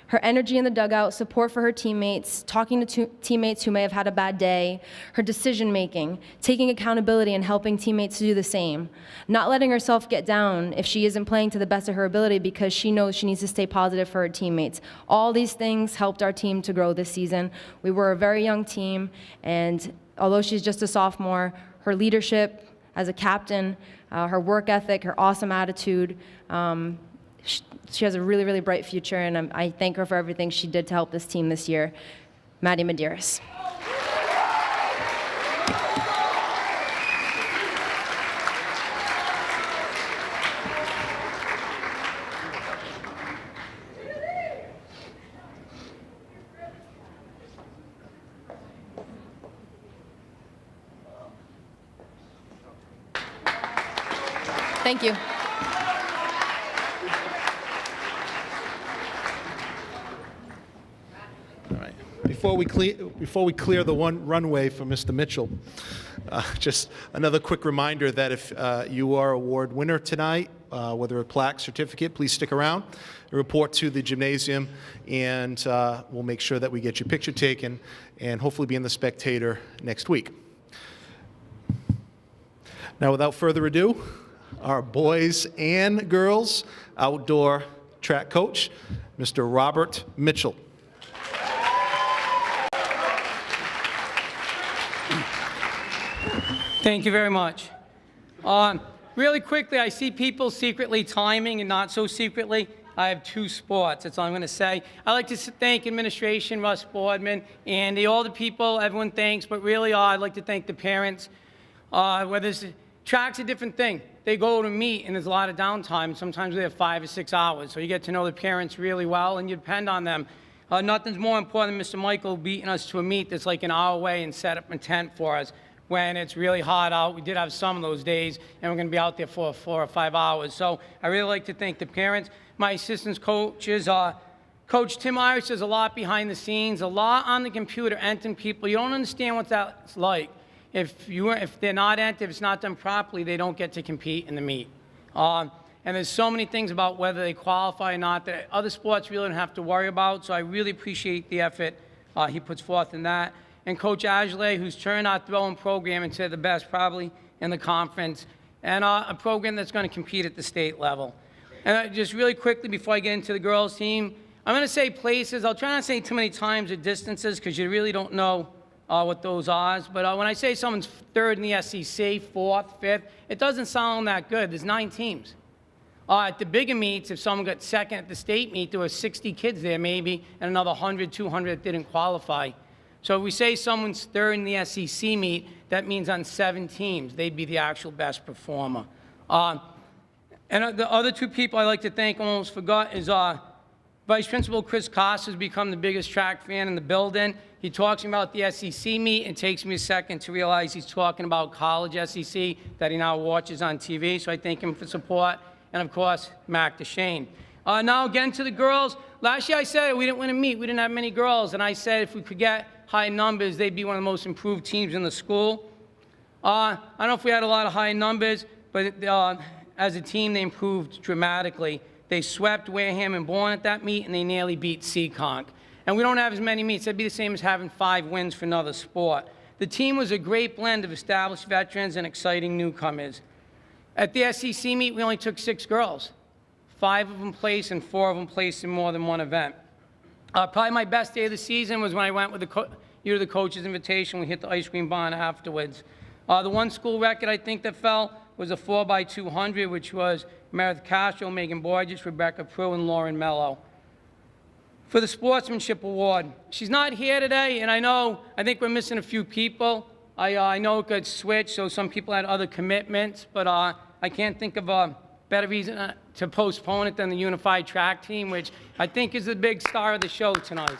Her energy in the dugout, support for her teammates, talking to teammates who may have had a bad day, her decision-making, taking accountability and helping teammates to do the same, not letting herself get down if she isn't playing to the best of her ability because she knows she needs to stay positive for her teammates. All these things helped our team to grow this season. We were a very young team, and although she's just a sophomore, her leadership as a captain, her work ethic, her awesome attitude, she has a really, really bright future, and I thank her for everything she did to help this team this year. Maddie Medeiros. Thank you. Before we clear the runway for Mr. Mitchell, just another quick reminder that if you are award winner tonight, whether a plaque, certificate, please stick around and report to the gymnasium, and we'll make sure that we get your picture taken and hopefully be in the Spectator next week. Now, without further ado, our boys and girls outdoor track coach, Mr. Robert Mitchell. Thank you very much. Really quickly, I see people secretly timing and not so secretly. I have 2 sports, that's all I'm going to say. I'd like to thank administration, Russ Boardman, Andy, all the people, everyone thanks, but really I'd like to thank the parents. Track's a different thing. They go to meet and there's a lot of downtime. Sometimes they have 5 or 6 hours, so you get to know the parents really well and you depend on them. Nothing's more important than Mr. Michael beating us to a meet that's like an hour away and set up a tent for us when it's really hot out. We did have some of those days, and we're going to be out there for 4 or 5 hours. So I really like to thank the parents, my assistants, coaches. Coach Tim Irish does a lot behind the scenes, a lot on the computer, entering people. You don't understand what that's like. If they're not entered, if it's not done properly, they don't get to compete in the meet. And there's so many things about whether they qualify or not that other sports really don't have to worry about. So I really appreciate the effort he puts forth in that. And Coach Agile, who's turned our throwing program into the best probably in the conference, and a program that's going to compete at the state level. And just really quickly before I get into the girls team, I'm going to say places. I'll try not to say too many times or distances because you really don't know what those are. But when I say someone's third in the SEC, fourth, fifth, it doesn't sound that good. There's 9 teams. At the bigger meets, if someone got second at the state meet, there were 60 kids there maybe, and another 100, 200 that didn't qualify. So if we say someone's third in the SEC meet, that means on 7 teams, they'd be the actual best performer. And the other 2 people I like to thank, I almost forgot, is Vice Principal Chris Costa has become the biggest track fan in the building. He talks about the SEC meet. It takes me a second to realize he's talking about college SEC that he now watches on TV, so I thank him for support. And, of course, Mac DeShane. Now, again, to the girls. Last year I said we didn't win a meet. We didn't have many girls. And I said if we could get high numbers, they'd be one of the most improved teams in the school. I don't know if we had a lot of high numbers, but as a team, they improved dramatically. They swept Wareham and Bourne at that meet, and they nearly beat Seekonk. And we don't have as many meets. That'd be the same as having 5 wins for another sport. The team was a great blend of established veterans and exciting newcomers. At the SEC meet, we only took 6 girls. 5 of them placed, and 4 of them placed in more than one event. Probably my best day of the season was when I went with the coach's invitation. We hit the ice cream barn afterwards. The one school record I think that fell was a 4x200, which was Meredith Castro, Megan Borges, Rebecca Prue, and Lauren Mello. For the Sportsmanship Award, she's not here today, and I think we're missing a few people. I know it got switched, so some people had other commitments, but I can't think of a better reason to postpone it than the unified track team, which I think is the big star of the show tonight.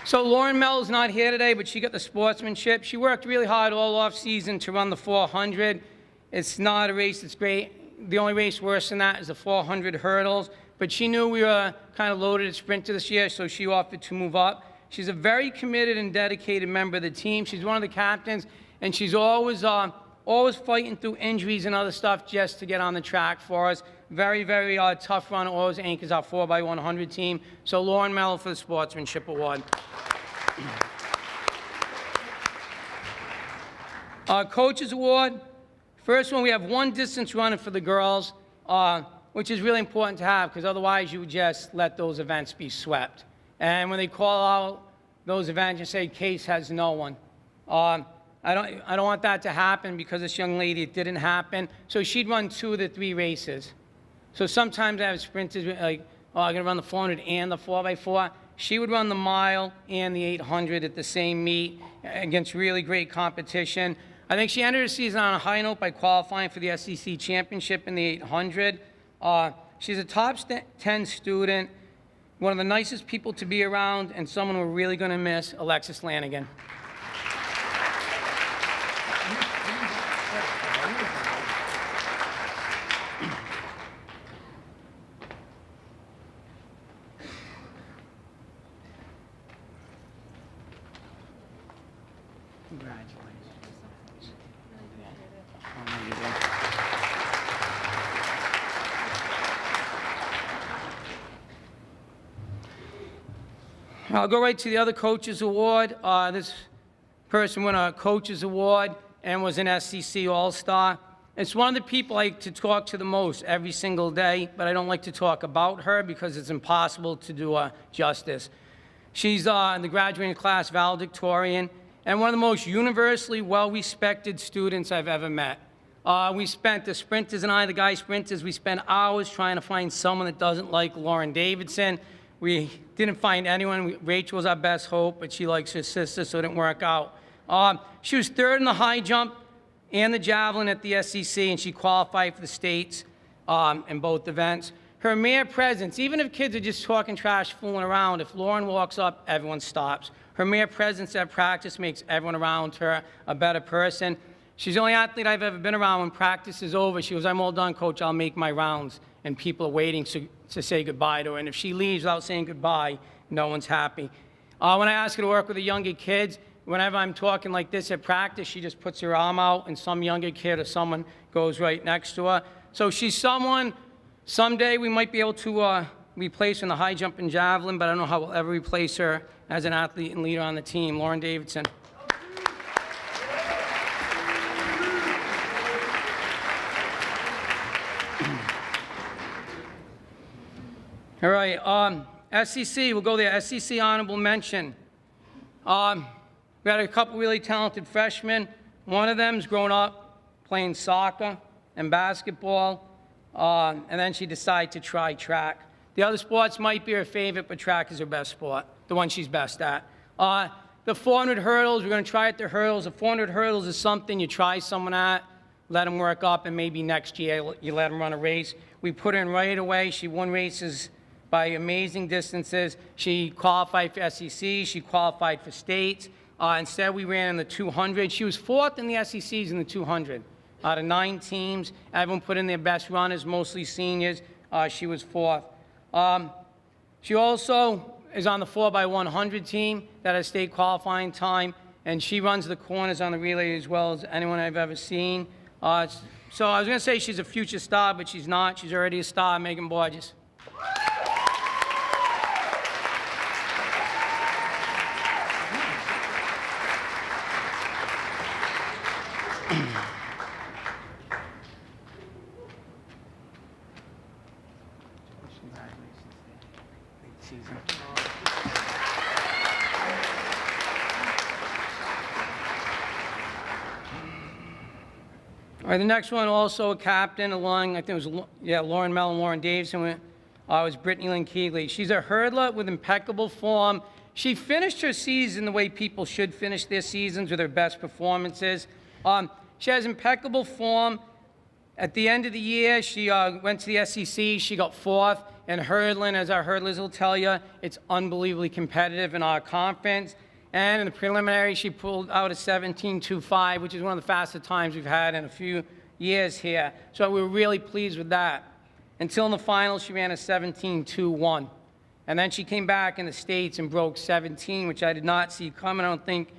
So Lauren Mell's not here today, but she got the sportsmanship. She worked really hard all off season to run the 400. It's not a race that's great. The only race worse than that is the 400 hurdles. But she knew we were kind of loaded at sprinter this year, so she offered to move up. She's a very committed and dedicated member of the team. She's one of the captains, and she's always fighting through injuries and other stuff just to get on the track for us. Very, very tough runner, always anchors our 4x100 team. So Lauren Mello for the Sportsmanship Award. Coaches Award. First one, we have 1 distance runner for the girls, which is really important to have because otherwise you would just let those events be swept. And when they call out those events, you say, Case has no one. I don't want that to happen because this young lady, it didn't happen. So she'd run 2 of the 3 races. So sometimes I have sprinters like, oh, I'm going to run the 400 and the 4x4. She would run the mile and the 800 at the same meet against really great competition. I think she ended her season on a high note by qualifying for the SEC championship in the 800. She's a top 10 student, one of the nicest people to be around, and someone we're really going to miss, Alexis Lanigan. I'll go right to the other Coaches Award. This person won a Coaches Award and was an SEC All-Star. It's one of the people I like to talk to the most every single day, but I don't like to talk about her because it's impossible to do justice. She's in the graduating class valedictorian and one of the most universally well-respected students I've ever met. We spent, the sprinters and I, the guy sprinters, we spent hours trying to find someone that doesn't like Lauren Davidson. We didn't find anyone. Rachel was our best hope, but she likes her sister, so it didn't work out. She was third in the high jump and the javelin at the SEC, and she qualified for the states. in both events. Her mere presence, even if kids are just talking trash, fooling around, if Lauren walks up, everyone stops. Her mere presence at practice makes everyone around her a better person. She's the only athlete I've ever been around when practice is over. She goes, "I'm all done, coach, I'll make my rounds." And people are waiting to say goodbye to her. And if she leaves without saying goodbye, no one's happy. When I ask her to work with the younger kids, whenever I'm talking like this at practice, she just puts her arm out and some younger kid or someone goes right next to her. So she's someone, someday we might be able to replace her in the high jump and javelin, but I don't know how we'll ever replace her as an athlete and leader on the team. Lauren Davidson. All right, SEC, we'll go there. SEC honorable mention. We had a couple really talented freshmen. One of them's grown up playing soccer and basketball, and then she decided to try track. The other sports might be her favorite, but track is her best sport, the one she's best at. The 400 hurdles, we're going to try at the hurdles. The 400 hurdles is something you try someone at, let them work up, and maybe next year you let them run a race. We put her in right away. She won races by amazing distances. She qualified for SEC. She qualified for states. Instead, we ran in the 200. She was 4th in the SECs in the 200. Out of 9 teams, everyone put in their best runners, mostly seniors. She was 4th. She also is on the 4x100 team that has state qualifying time, and she runs the corners on the relay as well as anyone I've ever seen. So I was going to say she's a future star, but she's not. She's already a star, Megan Borges. All right, the next one, also a captain along, I think it was, Lauren Mellon, Lauren Davidson, was Brittany Lynn Keegley. She's a hurdler with impeccable form. She finished her season the way people should finish their seasons, with her best performances. She has impeccable form. At the end of the year, she went to the SEC. She got 4th. And hurdling, as our hurdlers will tell you, it's unbelievably competitive in our conference. And in the preliminary, she pulled out a 17.25, which is one of the fastest times we've had in a few years here. So we were really pleased with that. Until in the finals, she ran a 17.21. And then she came back in the States and broke 17, which I did not see coming. I don't think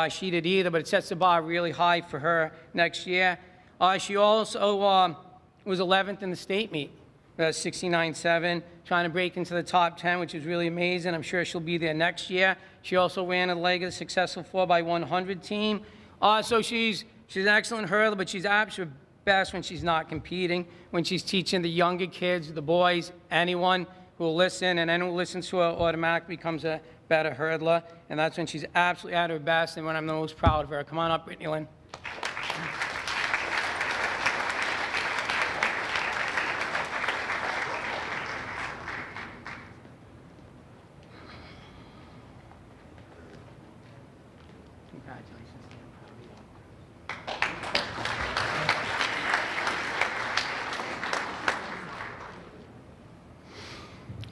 she did either, but it sets the bar really high for her next year. She also was 11th in the state meet. 69.7, trying to break into the top 10, which is really amazing. I'm sure she'll be there next year. She also ran a leg of the successful 4x100 team. So she's an excellent hurdler, but she's absolutely best when she's not competing, when she's teaching the younger kids, the boys, anyone who will listen, and anyone who listens to her automatically becomes a better hurdler. And that's when she's absolutely at her best and when I'm the most proud of her. Come on up, Brittany Lynn.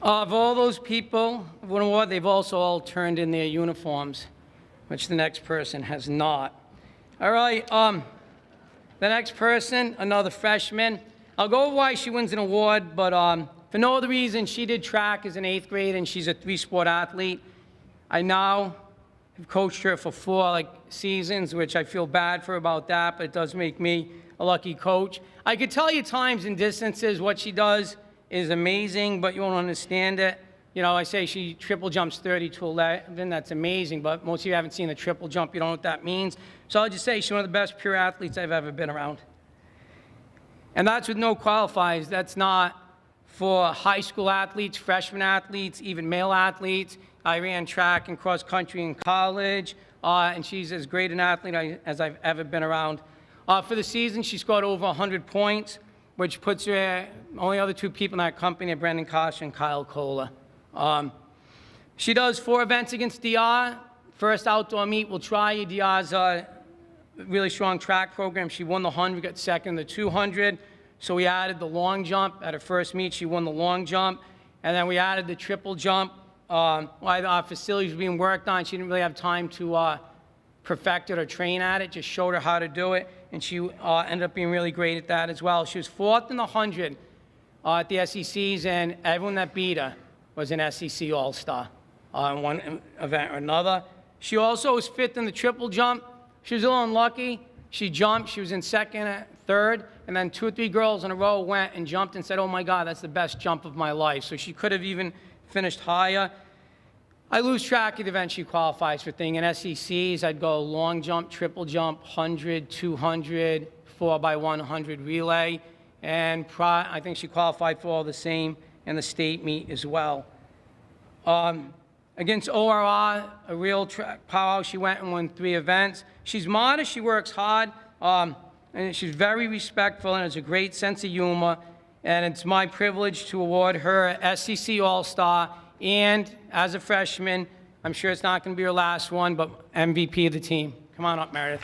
Of all those people who won an award, they've also all turned in their uniforms, which the next person has not. All right, the next person, another freshman. I'll go over why she wins an award, but for no other reason, she did track as an 8th grade, and she's a 3-sport athlete. I now have coached her for 4 seasons, which I feel bad for about that, but it does make me a lucky coach. I could tell you times and distances what she does is amazing, but you won't understand it. You know, I say she triple jumps 30 to 11, that's amazing, but most of you haven't seen a triple jump, you don't know what that means. So I'll just say she's one of the best pure athletes I've ever been around. And that's with no qualifiers. That's not for high school athletes, freshman athletes, even male athletes. I ran track and cross country in college, and she's as great an athlete as I've ever been around. For the season, she scored over 100 points, which puts her, only other 2 people in that company are Brendan Kosh and Kyle Kohler. She does 4 events against DR. First outdoor meet, we'll try you. DR's a really strong track program. She won the 100, got 2nd in the 200. So we added the long jump. At her first meet, she won the long jump. And then we added the triple jump. While our facility was being worked on, she didn't really have time to perfect it or train at it, just showed her how to do it. And she ended up being really great at that as well. She was 4th in the 100 at the SECs, and everyone that beat her was an SEC All-Star in one event or another. She also was 5th in the triple jump. She was a little unlucky. She jumped. She was in 2nd, 3rd, and then 2 or 3 girls in a row went and jumped and said, "Oh my God, that's the best jump of my life." So she could have even finished higher. I lose track of the event she qualifies for thing. In SECs, I'd go long jump, triple jump, 100, 200, 4x100 relay, and I think she qualified for all the same in the state meet as well. Against ORR, a real track powerhouse, she went and won 3 events. She's modest, she works hard, and she's very respectful and has a great sense of humor. And it's my privilege to award her SEC All-Star, and as a freshman, I'm sure it's not going to be her last one, but MVP of the team. Come on up, Meredith.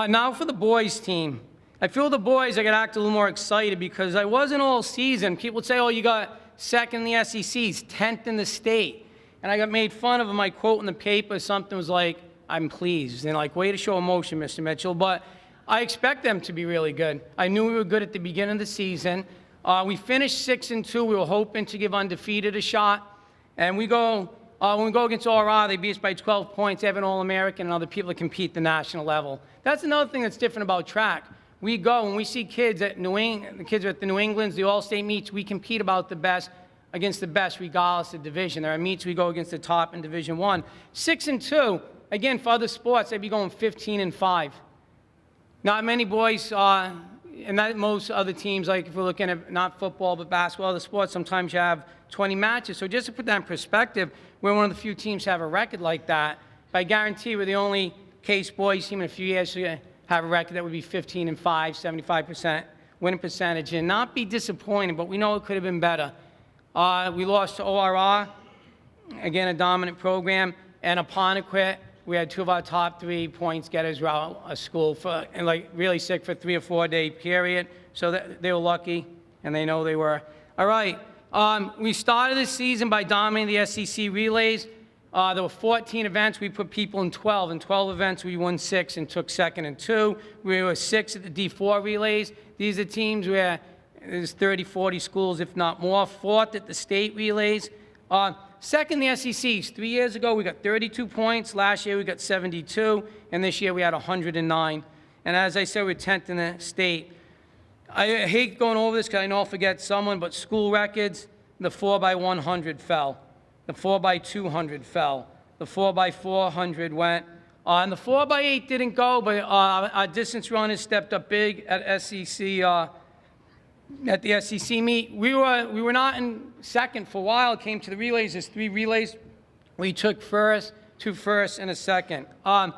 Now for the boys' team. I feel the boys, I got to act a little more excited because I wasn't all season. People would say, "Oh, you got 2nd in the SECs, 10th in the state." And I got made fun of in my quote in the paper. Something was like, "I'm pleased." And like, way to show emotion, Mr. Mitchell. But I expect them to be really good. I knew we were good at the beginning of the season. We finished 6-2. We were hoping to give undefeated a shot. And when we go against ORR, they beat us by 12 points. They have an All-American and other people that compete at the national level. That's another thing that's different about track. We go, when we see kids at the kids at the New Englands, the All-State meets, we compete against the best regardless of division. There are meets we go against the top in Division 1. 6-2, again, for other sports, they'd be going 15-5. Not many boys, and not most other teams, like if we're looking at not football, but basketball, other sports, sometimes you have 20 matches. So just to put that in perspective, we're one of the few teams to have a record like that. But I guarantee we're the only Case boys team in a few years to have a record that would be 15-5, 75% winning percentage, and not be disappointed, but we know it could have been better. We lost to ORR, again, a dominant program, and upon a quit, we had 2 of our top 3 points getters around a school and like really sick for 3 or 4 day period. So they were lucky, and they know they were. All right, we started this season by dominating the SEC relays. There were 14 events. We put people in 12. In 12 events, we won 6 and took 2nd and 2. We were 6 at the D4 relays. These are teams where there's 30, 40 schools, if not more. 4th at the state relays. 2nd in the SECs. 3 years ago, we got 32 points. Last year, we got 72. And this year, we had 109. And as I said, we're 10th in the state. I hate going over this because I know I'll forget someone, but school records, the 4x100 fell. The 4x200 fell. The 4x400 went. And the 4x8 didn't go, but our distance runners stepped up big at SEC, at the SEC meet. We were not in 2nd for a while. It came to the relays. There's 3 relays. We took 1st, 2 firsts, and a 2nd. And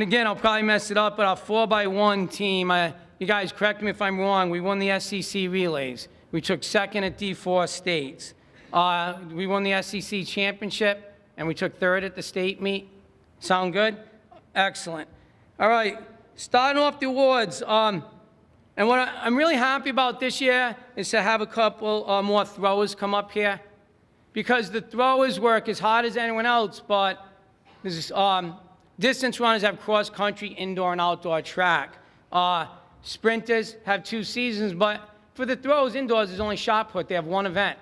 again, I'll probably mess it up, but our 4x1 team, you guys correct me if I'm wrong, we won the SEC relays. We took 2nd at D4 states. We won the SEC championship, and we took 3rd at the state meet. Sound good? Excellent. All right, starting off the awards. And what I'm really happy about this year is to have a couple more throwers come up here, because the throwers work as hard as anyone else, but there's, distance runners have cross-country, indoor, and outdoor track. Sprinters have 2 seasons, but for the throws indoors, there's only shot put. They have 1 event.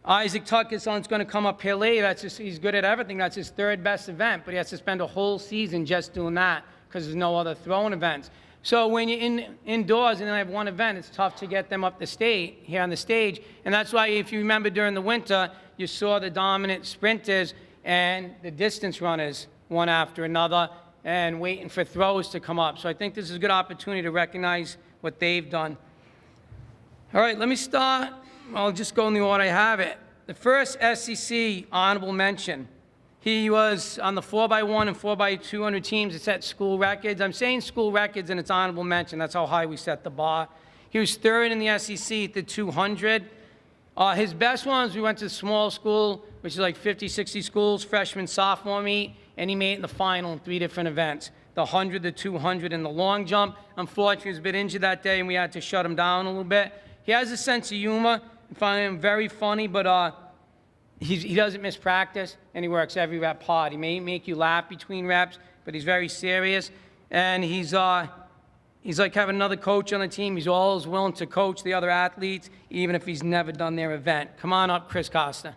Isaac Tuckerson's going to come up here later. He's good at everything. That's his 3rd best event, but he has to spend a whole season just doing that because there's no other throwing events. So when you're indoors and then have 1 event, it's tough to get them up the state here on the stage. And that's why, if you remember during the winter, you saw the dominant sprinters and the distance runners one after another and waiting for throws to come up. So I think this is a good opportunity to recognize what they've done. All right, let me start. I'll just go in the order I have it. The first SEC honorable mention. He was on the 4x1 and 4x200 teams that set school records. I'm saying school records and it's honorable mention. That's how high we set the bar. He was third in the SEC at the 200. His best ones, we went to small school, which is like 50, 60 schools, freshman, sophomore meet, and he made it in the final in 3 different events. The 100, the 200, and the long jump. Unfortunately, he was a bit injured that day, and we had to shut him down a little bit. He has a sense of humor. I find him very funny, but he doesn't miss practice, and he works every rep hard. He may make you laugh between reps, but he's very serious. And he's like having another coach on the team. He's always willing to coach the other athletes, even if he's never done their event. Come on up, Chris Costa.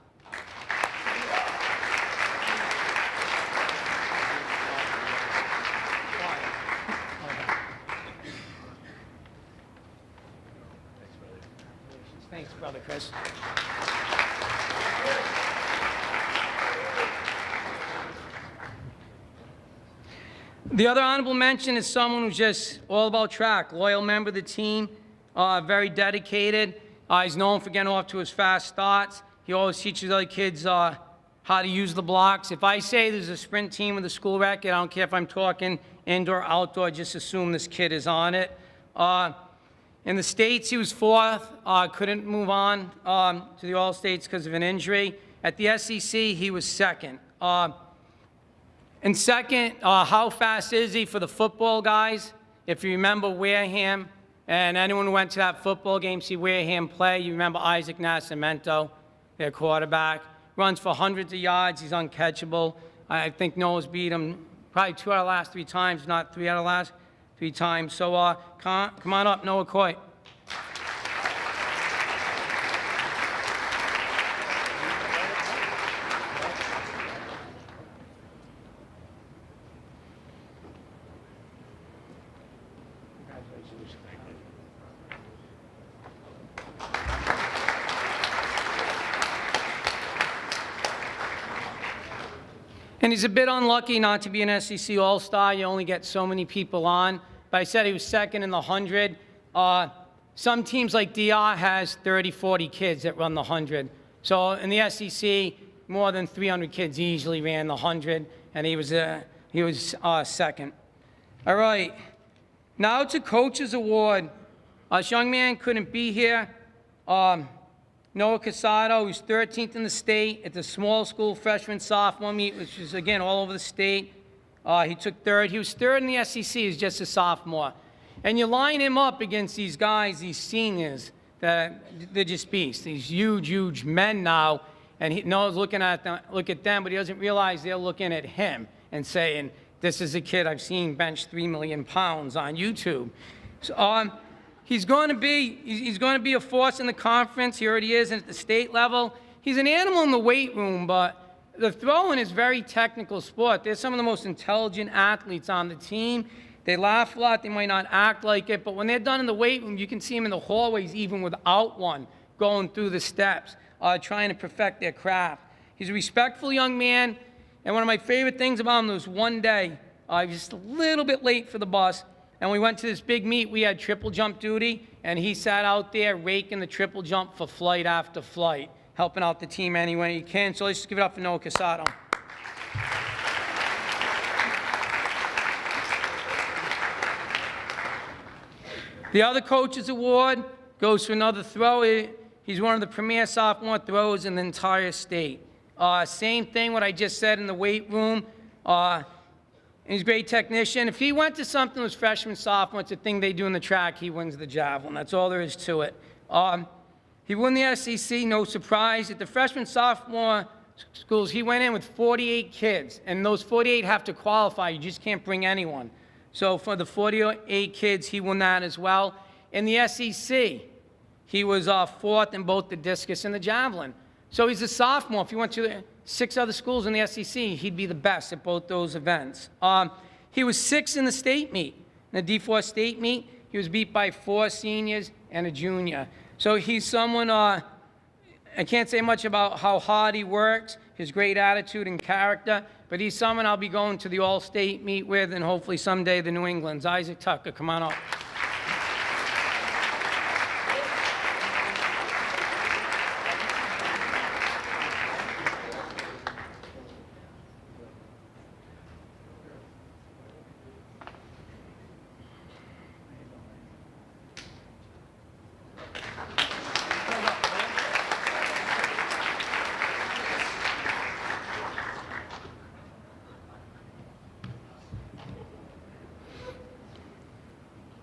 Thanks, brother Chris. The other honorable mention is someone who's just all about track, loyal member of the team, very dedicated. He's known for getting off to his fast starts. He always teaches other kids how to use the blocks. If I say there's a sprint team with a school record, I don't care if I'm talking indoor, outdoor, just assume this kid is on it. In the States, he was 4th, couldn't move on to the All-States because of an injury. At the SEC, he was 2nd. And second, how fast is he for the football guys? If you remember Wareham, and anyone who went to that football game, see Wareham play, you remember Isaac Nascimento, their quarterback. Runs for hundreds of yards. He's uncatchable. I think Noah's beat him probably 2 out of the last 3 times, not 3 out of the last 3 times. So come on up, Noah Coit. And he's a bit unlucky not to be an SEC All-Star. You only get so many people on. But I said he was 2nd in the 100. Some teams like DR has 30, 40 kids that run the 100. So in the SEC, more than 300 kids easily ran the 100, and he was 2nd. All right. Now to Coach's Award. This young man couldn't be here. Noah Casado, who's 13th in the state at the small school freshman sophomore meet, which is, again, all over the state. He took 3rd. He was 3rd in the SEC as just a sophomore. And you line him up against these guys, these seniors, that they're just beasts. These huge, huge men now. And Noah's looking at them, but he doesn't realize they're looking at him and saying, this is a kid I've seen bench 3 million pounds on YouTube. So, he's going to be a force in the conference. He already is at the state level. He's an animal in the weight room, but the throwing is very technical sport. They're some of the most intelligent athletes on the team. They laugh a lot. They might not act like it, but when they're done in the weight room, you can see them in the hallways even without one, going through the steps, trying to perfect their craft. He's a respectful young man, and one of my favorite things about him was one day, he was just a little bit late for the bus, and we went to this big meet. We had triple jump duty, and he sat out there raking the triple jump for flight after flight, helping out the team any way he can. So let's just give it up for Noah Casado. The other Coach's Award goes to another thrower. He's one of the premier sophomore throwers in the entire state. Same thing what I just said in the weight room. He's a great technician. If he went to something that was freshman, sophomore, it's a thing they do in the track, he wins the javelin. That's all there is to it. He won the SEC, no surprise. At the freshman, sophomore schools, he went in with 48 kids, and those 48 have to qualify. You just can't bring anyone. So for the 48 kids, he won that as well. In the SEC, he was 4th in both the discus and the javelin. So he's a sophomore. If he went to 6 other schools in the SEC, he'd be the best at both those events. He was 6th in the state meet. In the D4 state meet, he was beat by 4 seniors and a junior. So he's someone, I can't say much about how hard he works, his great attitude and character, but he's someone I'll be going to the all-state meet with, and hopefully someday the New England's. Isaac Tucker, come on up.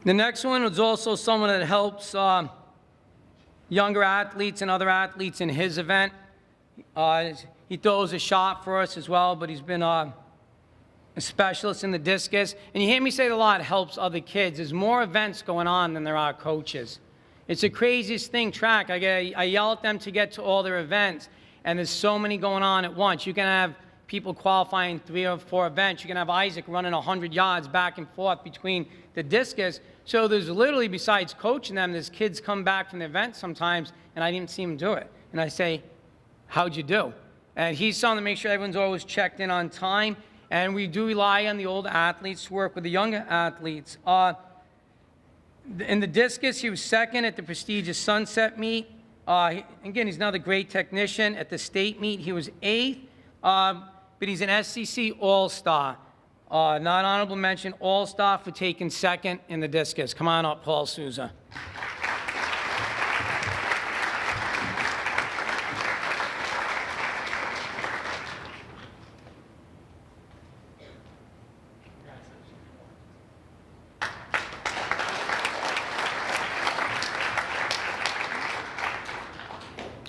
The next one was also someone that helps younger athletes and other athletes in his event. He throws a shot for us as well, but he's been a specialist in the discus. And you hear me say it a lot, helps other kids. There's more events going on than there are coaches. It's the craziest thing, track. I yell at them to get to all their events, and there's so many going on at once. You can have people qualifying 3 or 4 events. You can have Isaac running 100 yards back and forth between the discus. So there's literally, besides coaching them, there's kids come back from the event sometimes, and I didn't see him do it. And I say, how'd you do? And he's trying to make sure everyone's always checked in on time. And we do rely on the older athletes to work with the younger athletes. In the discus, he was second at the prestigious Sunset meet. Again, he's another great technician. At the state meet, he was 8th, but he's an SCC All-Star. Not honorable mention, All-Star for taking second in the discus. Come on up, Paul Souza.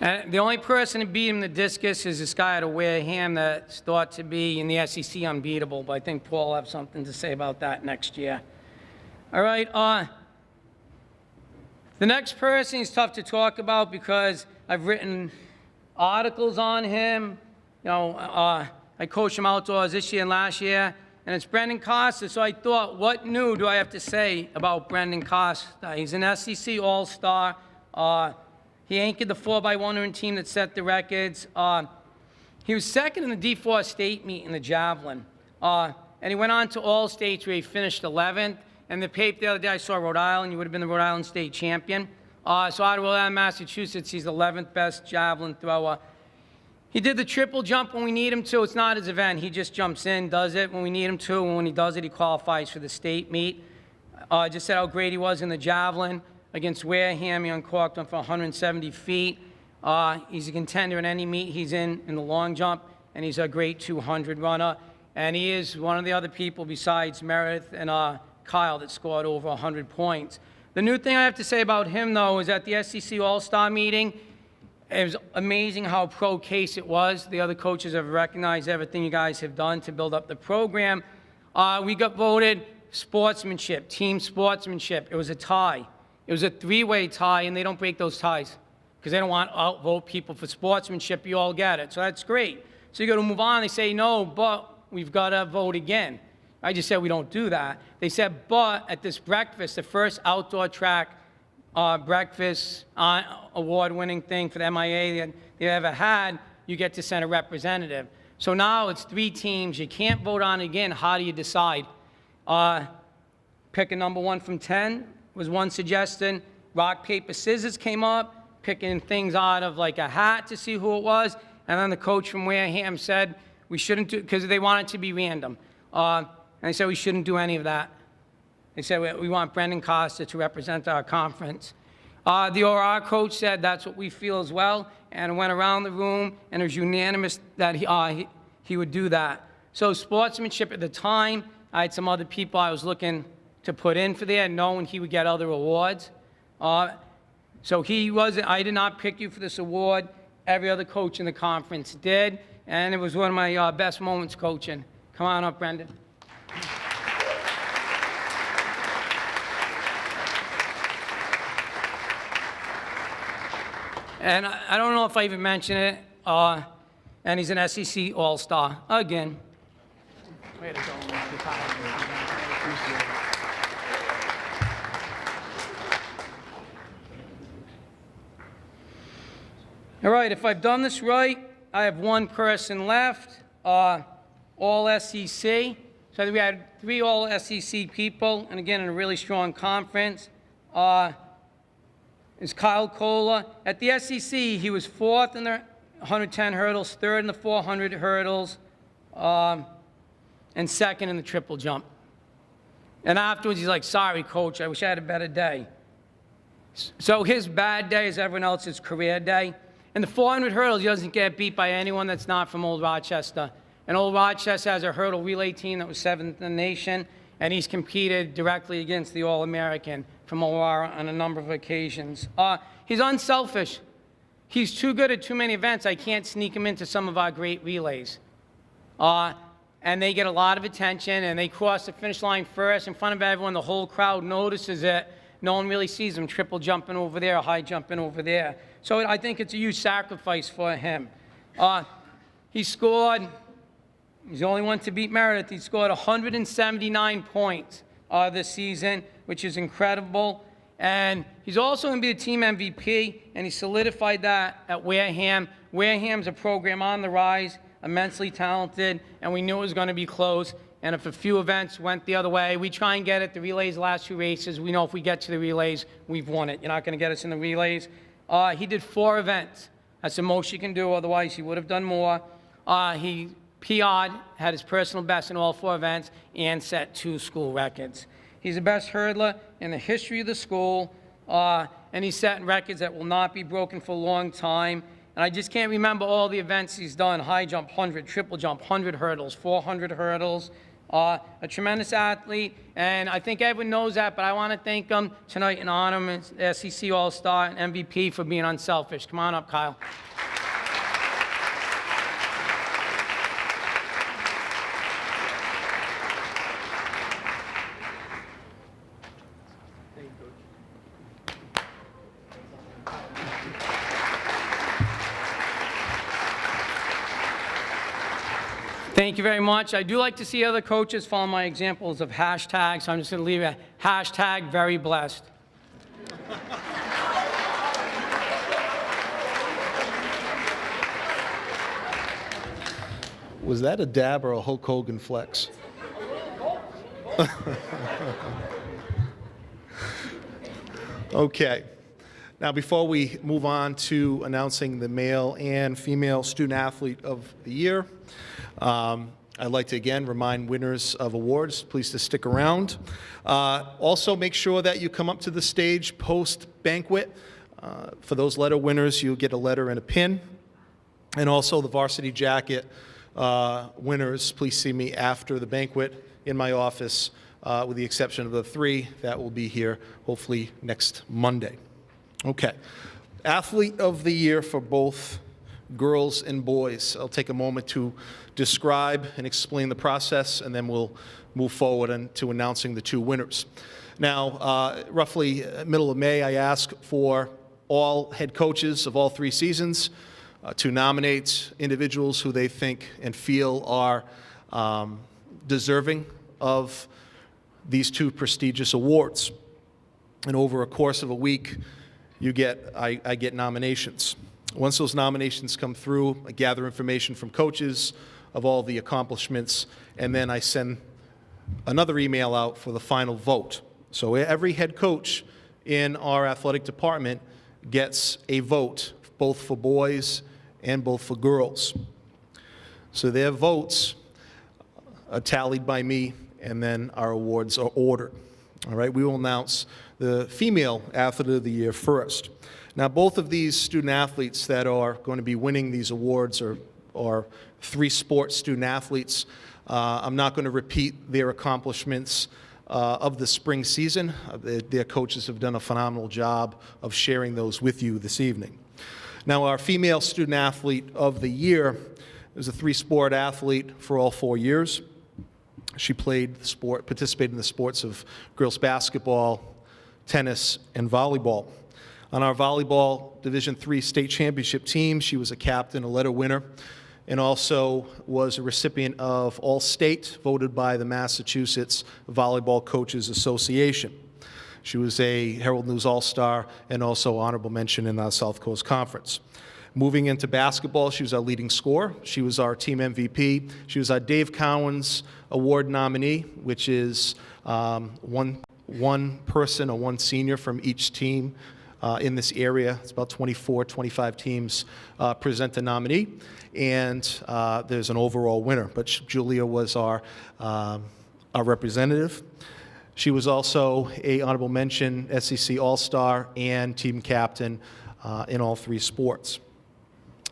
And the only person to beat him in the discus is this guy out of Wareham that's thought to be in the SEC unbeatable, but I think Paul will have something to say about that next year. All right, the next person is tough to talk about because I've written articles on him. You know, I coached him outdoors this year and last year, and it's Brendan Costa. So I thought, what new do I have to say about Brendan Costa? He's an SEC All-Star. He anchored the 4x100 team that set the records. He was second in the D4 state meet in the javelin. And he went on to all states where he finished 11th. And the paper the other day, I saw Rhode Island. You would have been the Rhode Island state champion. So out of Rhode Island, Massachusetts, he's the 11th best javelin thrower. He did the triple jump when we need him to. It's not his event. He just jumps in, does it when we need him to. And when he does it, he qualifies for the state meet. Just said how great he was in the javelin. Against Wareham, he uncorked him for 170 feet. He's a contender in any meet he's in the long jump, and he's a great 200 runner. And he is one of the other people besides Meredith and Kyle that scored over 100 points. The new thing I have to say about him, though, is at the SEC All-Star meeting, it was amazing how pro-case it was. The other coaches have recognized everything you guys have done to build up the program. We got voted sportsmanship, team sportsmanship. It was a tie. It was a 3-way tie, and they don't break those ties because they don't want to outvote people for sportsmanship. You all get it. So that's great. So you got to move on. They say, no, but we've got to vote again. I just said we don't do that. They said, but at this breakfast, the first outdoor track breakfast award-winning thing for the MIA that they ever had, you get to send a representative. So now it's 3 teams. You can't vote on it again. How do you decide? Pick a number 1 from 10. Was one suggestion. Rock, paper, scissors came up, picking things out of like a hat to see who it was. And then the coach from Wareham said we shouldn't do, because they want it to be random. And they said we shouldn't do any of that. They said we want Brendan Costa to represent our conference. The OR coach said that's what we feel as well, and went around the room, and it was unanimous that he would do that. So sportsmanship at the time, I had some other people I was looking to put in for there, knowing he would get other awards. So I did not pick you for this award. Every other coach in the conference did, and it was one of my best moments coaching. Come on up, Brendan. And I don't know if I even mentioned it, and he's an SEC All-Star again. Way to go, Mr. Kyle. All right, if I've done this right, I have 1 person left, all SEC. So we had 3 all SEC people, and again, in a really strong conference. Is Kyle Kohler. At the SEC, he was 4th in the 110 hurdles, 3rd in the 400 hurdles, and 2nd in the triple jump. And afterwards, he's like, sorry, coach, I wish I had a better day. So his bad day is everyone else's career day. In the 400 hurdles, he doesn't get beat by anyone that's not from Old Rochester. And Old Rochester has a hurdle relay team that was 7th in the nation. and he's competed directly against the All-American from Aurora on a number of occasions. He's unselfish. He's too good at too many events. I can't sneak him into some of our great relays. And they get a lot of attention, and they cross the finish line first in front of everyone. The whole crowd notices it. No one really sees him triple jumping over there, high jumping over there. So I think it's a huge sacrifice for him. He scored, he's the only one to beat Meredith. He scored 179 points this season, which is incredible. And he's also going to be the team MVP, and he solidified that at Wareham. Wareham's a program on the rise, immensely talented, and we knew it was going to be close. And if a few events went the other way, we try and get it. The relays, last 2 races, we know if we get to the relays, we've won it. You're not going to get us in the relays. He did 4 events. That's the most you can do, otherwise he would have done more. He PR'd, had his personal best in all 4 events, and set 2 school records. He's the best hurdler in the history of the school, and he's setting records that will not be broken for a long time. And I just can't remember all the events he's done: high jump, 100, triple jump, 100 hurdles, 400 hurdles. A tremendous athlete, and I think everyone knows that, but I want to thank him tonight and honor him as SEC All-Star and MVP for being unselfish. Come on up, Kyle. Thank you very much. I do like to see other coaches follow my examples of hashtags, so I'm just going to leave a hashtag very blessed. Was that a dab or a Hulk Hogan flex? Okay. Now, before we move on to announcing the male and female student athlete of the year, I'd like to again remind winners of awards, please to stick around. Also, make sure that you come up to the stage post-banquet. For those letter winners, you'll get a letter and a pin. And also the varsity jacket winners, please see me after the banquet in my office, with the exception of the 3 that will be here hopefully next Monday. Okay. Athlete of the year for both girls and boys. I'll take a moment to describe and explain the process, and then we'll move forward to announcing the 2 winners. Now, roughly middle of May, I ask for all head coaches of all 3 seasons to nominate individuals who they think and feel are deserving of these 2 prestigious awards. And over a course of a week, I get nominations. Once those nominations come through, I gather information from coaches of all the accomplishments, and then I send another email out for the final vote. So every head coach in our athletic department gets a vote, both for boys and both for girls. So their votes are tallied by me, and then our awards are ordered. All right, we will announce the female athlete of the year first. Now, both of these student athletes that are going to be winning these awards are 3 sports student athletes. I'm not going to repeat their accomplishments of the spring season. Their coaches have done a phenomenal job of sharing those with you this evening. Now, our female student athlete of the year is a 3-sport athlete for all 4 years. She participated in the sports of girls basketball, tennis, and volleyball. On our volleyball Division III state championship team, she was a captain, a letter winner, and also was a recipient of All-State, voted by the Massachusetts Volleyball Coaches Association. She was a Herald News All-Star and also honorable mention in our South Coast Conference. Moving into basketball, she was our leading scorer. She was our team MVP. She was our Dave Cowens Award nominee, which is one person or one senior from each team in this area. It's about 24, 25 teams present a nominee, and there's an overall winner. But Julia was our representative. She was also a honorable mention SEC All-Star and team captain in all 3 sports.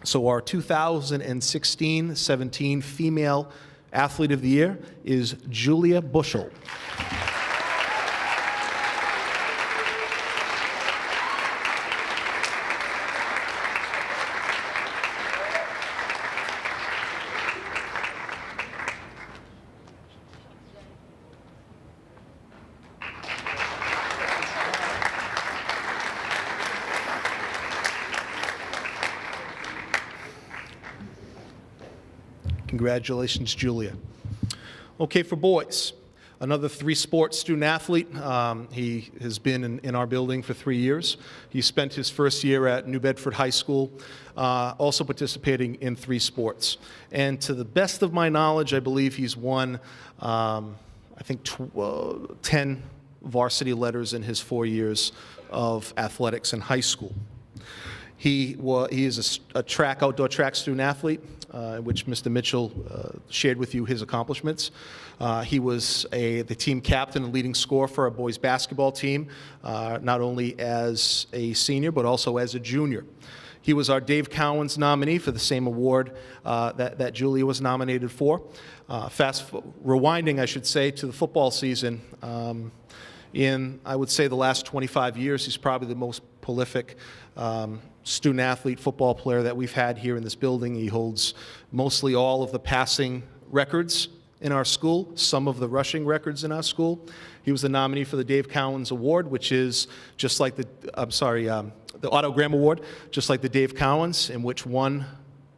So our 2016-17 female Athlete of the Year is Julia Bushel. Congratulations, Julia. Okay, for boys, another three-sport student athlete. He has been in our building for 3 years. He spent his first year at New Bedford High School, also participating in 3 sports. And to the best of my knowledge, I believe he's won, I think, 10 varsity letters in his 4 years of athletics in high school. He is a outdoor track student athlete, which Mr. Mitchell shared with you his accomplishments. He was the team captain and leading scorer for our boys basketball team, not only as a senior, but also as a junior. He was our Dave Cowens nominee for the same award that Julia was nominated for. Rewinding, I should say, to the football season, in, I would say, the last 25 years, he's probably the most prolific student athlete football player that we've had here in this building. He holds mostly all of the passing records in our school, some of the rushing records in our school. He was the nominee for the Dave Cowens Award, which is just like the Otto Graham Award, just like the Dave Cowens, in which one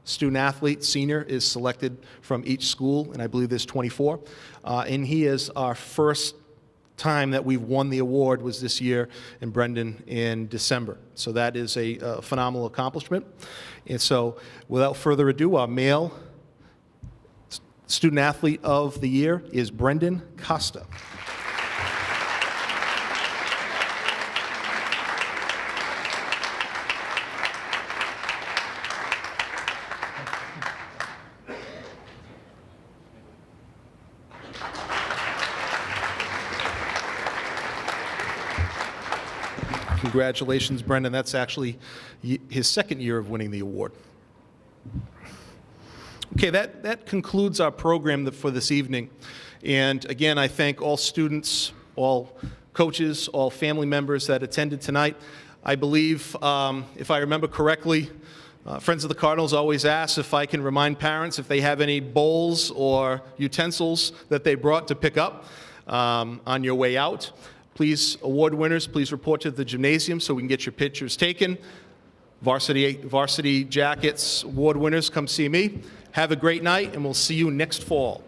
student athlete, senior, is selected from each school, and I believe there's 24. And he is our first time that we've won the award was this year in Brendan in December. So that is a phenomenal accomplishment. And so without further ado, our male student athlete of the year is Brendan Costa. Congratulations, Brendan. That's actually his second year of winning the award. Okay, that concludes our program for this evening. And again, I thank all students, all coaches, all family members that attended tonight. I believe, if I remember correctly, Friends of the Cardinals always ask if I can remind parents if they have any bowls or utensils that they brought to pick up on your way out. Please, award winners, please report to the gymnasium so we can get your pictures taken. Varsity Jackets award winners, come see me. Have a great night, and we'll see you next fall.